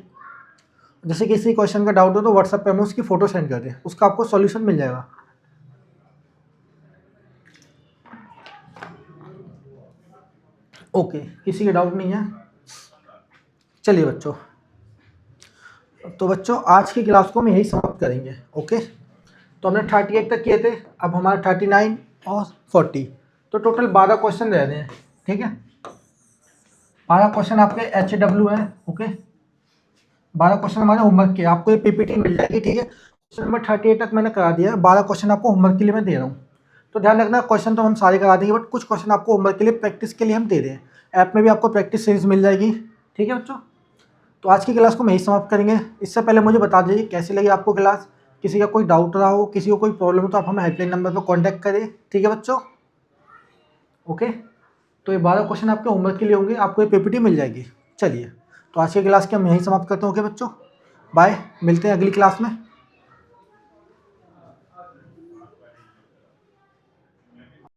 जैसे किसी क्वेश्चन का डाउट हो तो व्हाट्सएप पे हमें उसकी फ़ोटो सेंड कर दें, उसका आपको सॉल्यूशन मिल जाएगा। ओके, किसी का डाउट नहीं है। चलिए बच्चों, तो बच्चों आज की क्लास को हम यही समाप्त करेंगे। ओके, तो हमने 38 तक किए थे, अब हमारा 39 और 40, तो टोटल 12 क्वेश्चन रह रहे हैं, ठीक है। 12 क्वेश्चन आपके HW हैं। ओके, 12 क्वेश्चन हमारे होमवर्क के, आपको ये PPT मिल जाएगी, ठीक है। क्वेश्चन नंबर 38 तक मैंने करा दिया है, 12 क्वेश्चन आपको होमवर्क के लिए मैं दे रहा हूँ। तो ध्यान रखना, क्वेश्चन तो हम सारे करा देंगे, बट कुछ क्वेश्चन आपको होमवर्क के लिए प्रैक्टिस के लिए हम दे रहे हैं। ऐप में भी आपको प्रैक्टिस सीरीज मिल जाएगी, ठीक है बच्चों। तो आज की क्लास को हम यही समाप्त करेंगे। इससे पहले मुझे बता दीजिए कैसी लगी आपको क्लास। किसी का कोई डाउट रहा हो, किसी को कोई प्रॉब्लम हो, तो आप हमें हेल्पलाइन नंबर पर कॉन्टैक्ट करें, ठीक है बच्चों। ओके, तो ये 12 क्वेश्चन आपके होमवर्क के लिए होंगे, आपको ये PPT मिल जाएगी। चलिए, तो आज की क्लास के हम यहीं समाप्त करते हैं। ओके बच्चों, बाय, मिलते हैं अगली क्लास में।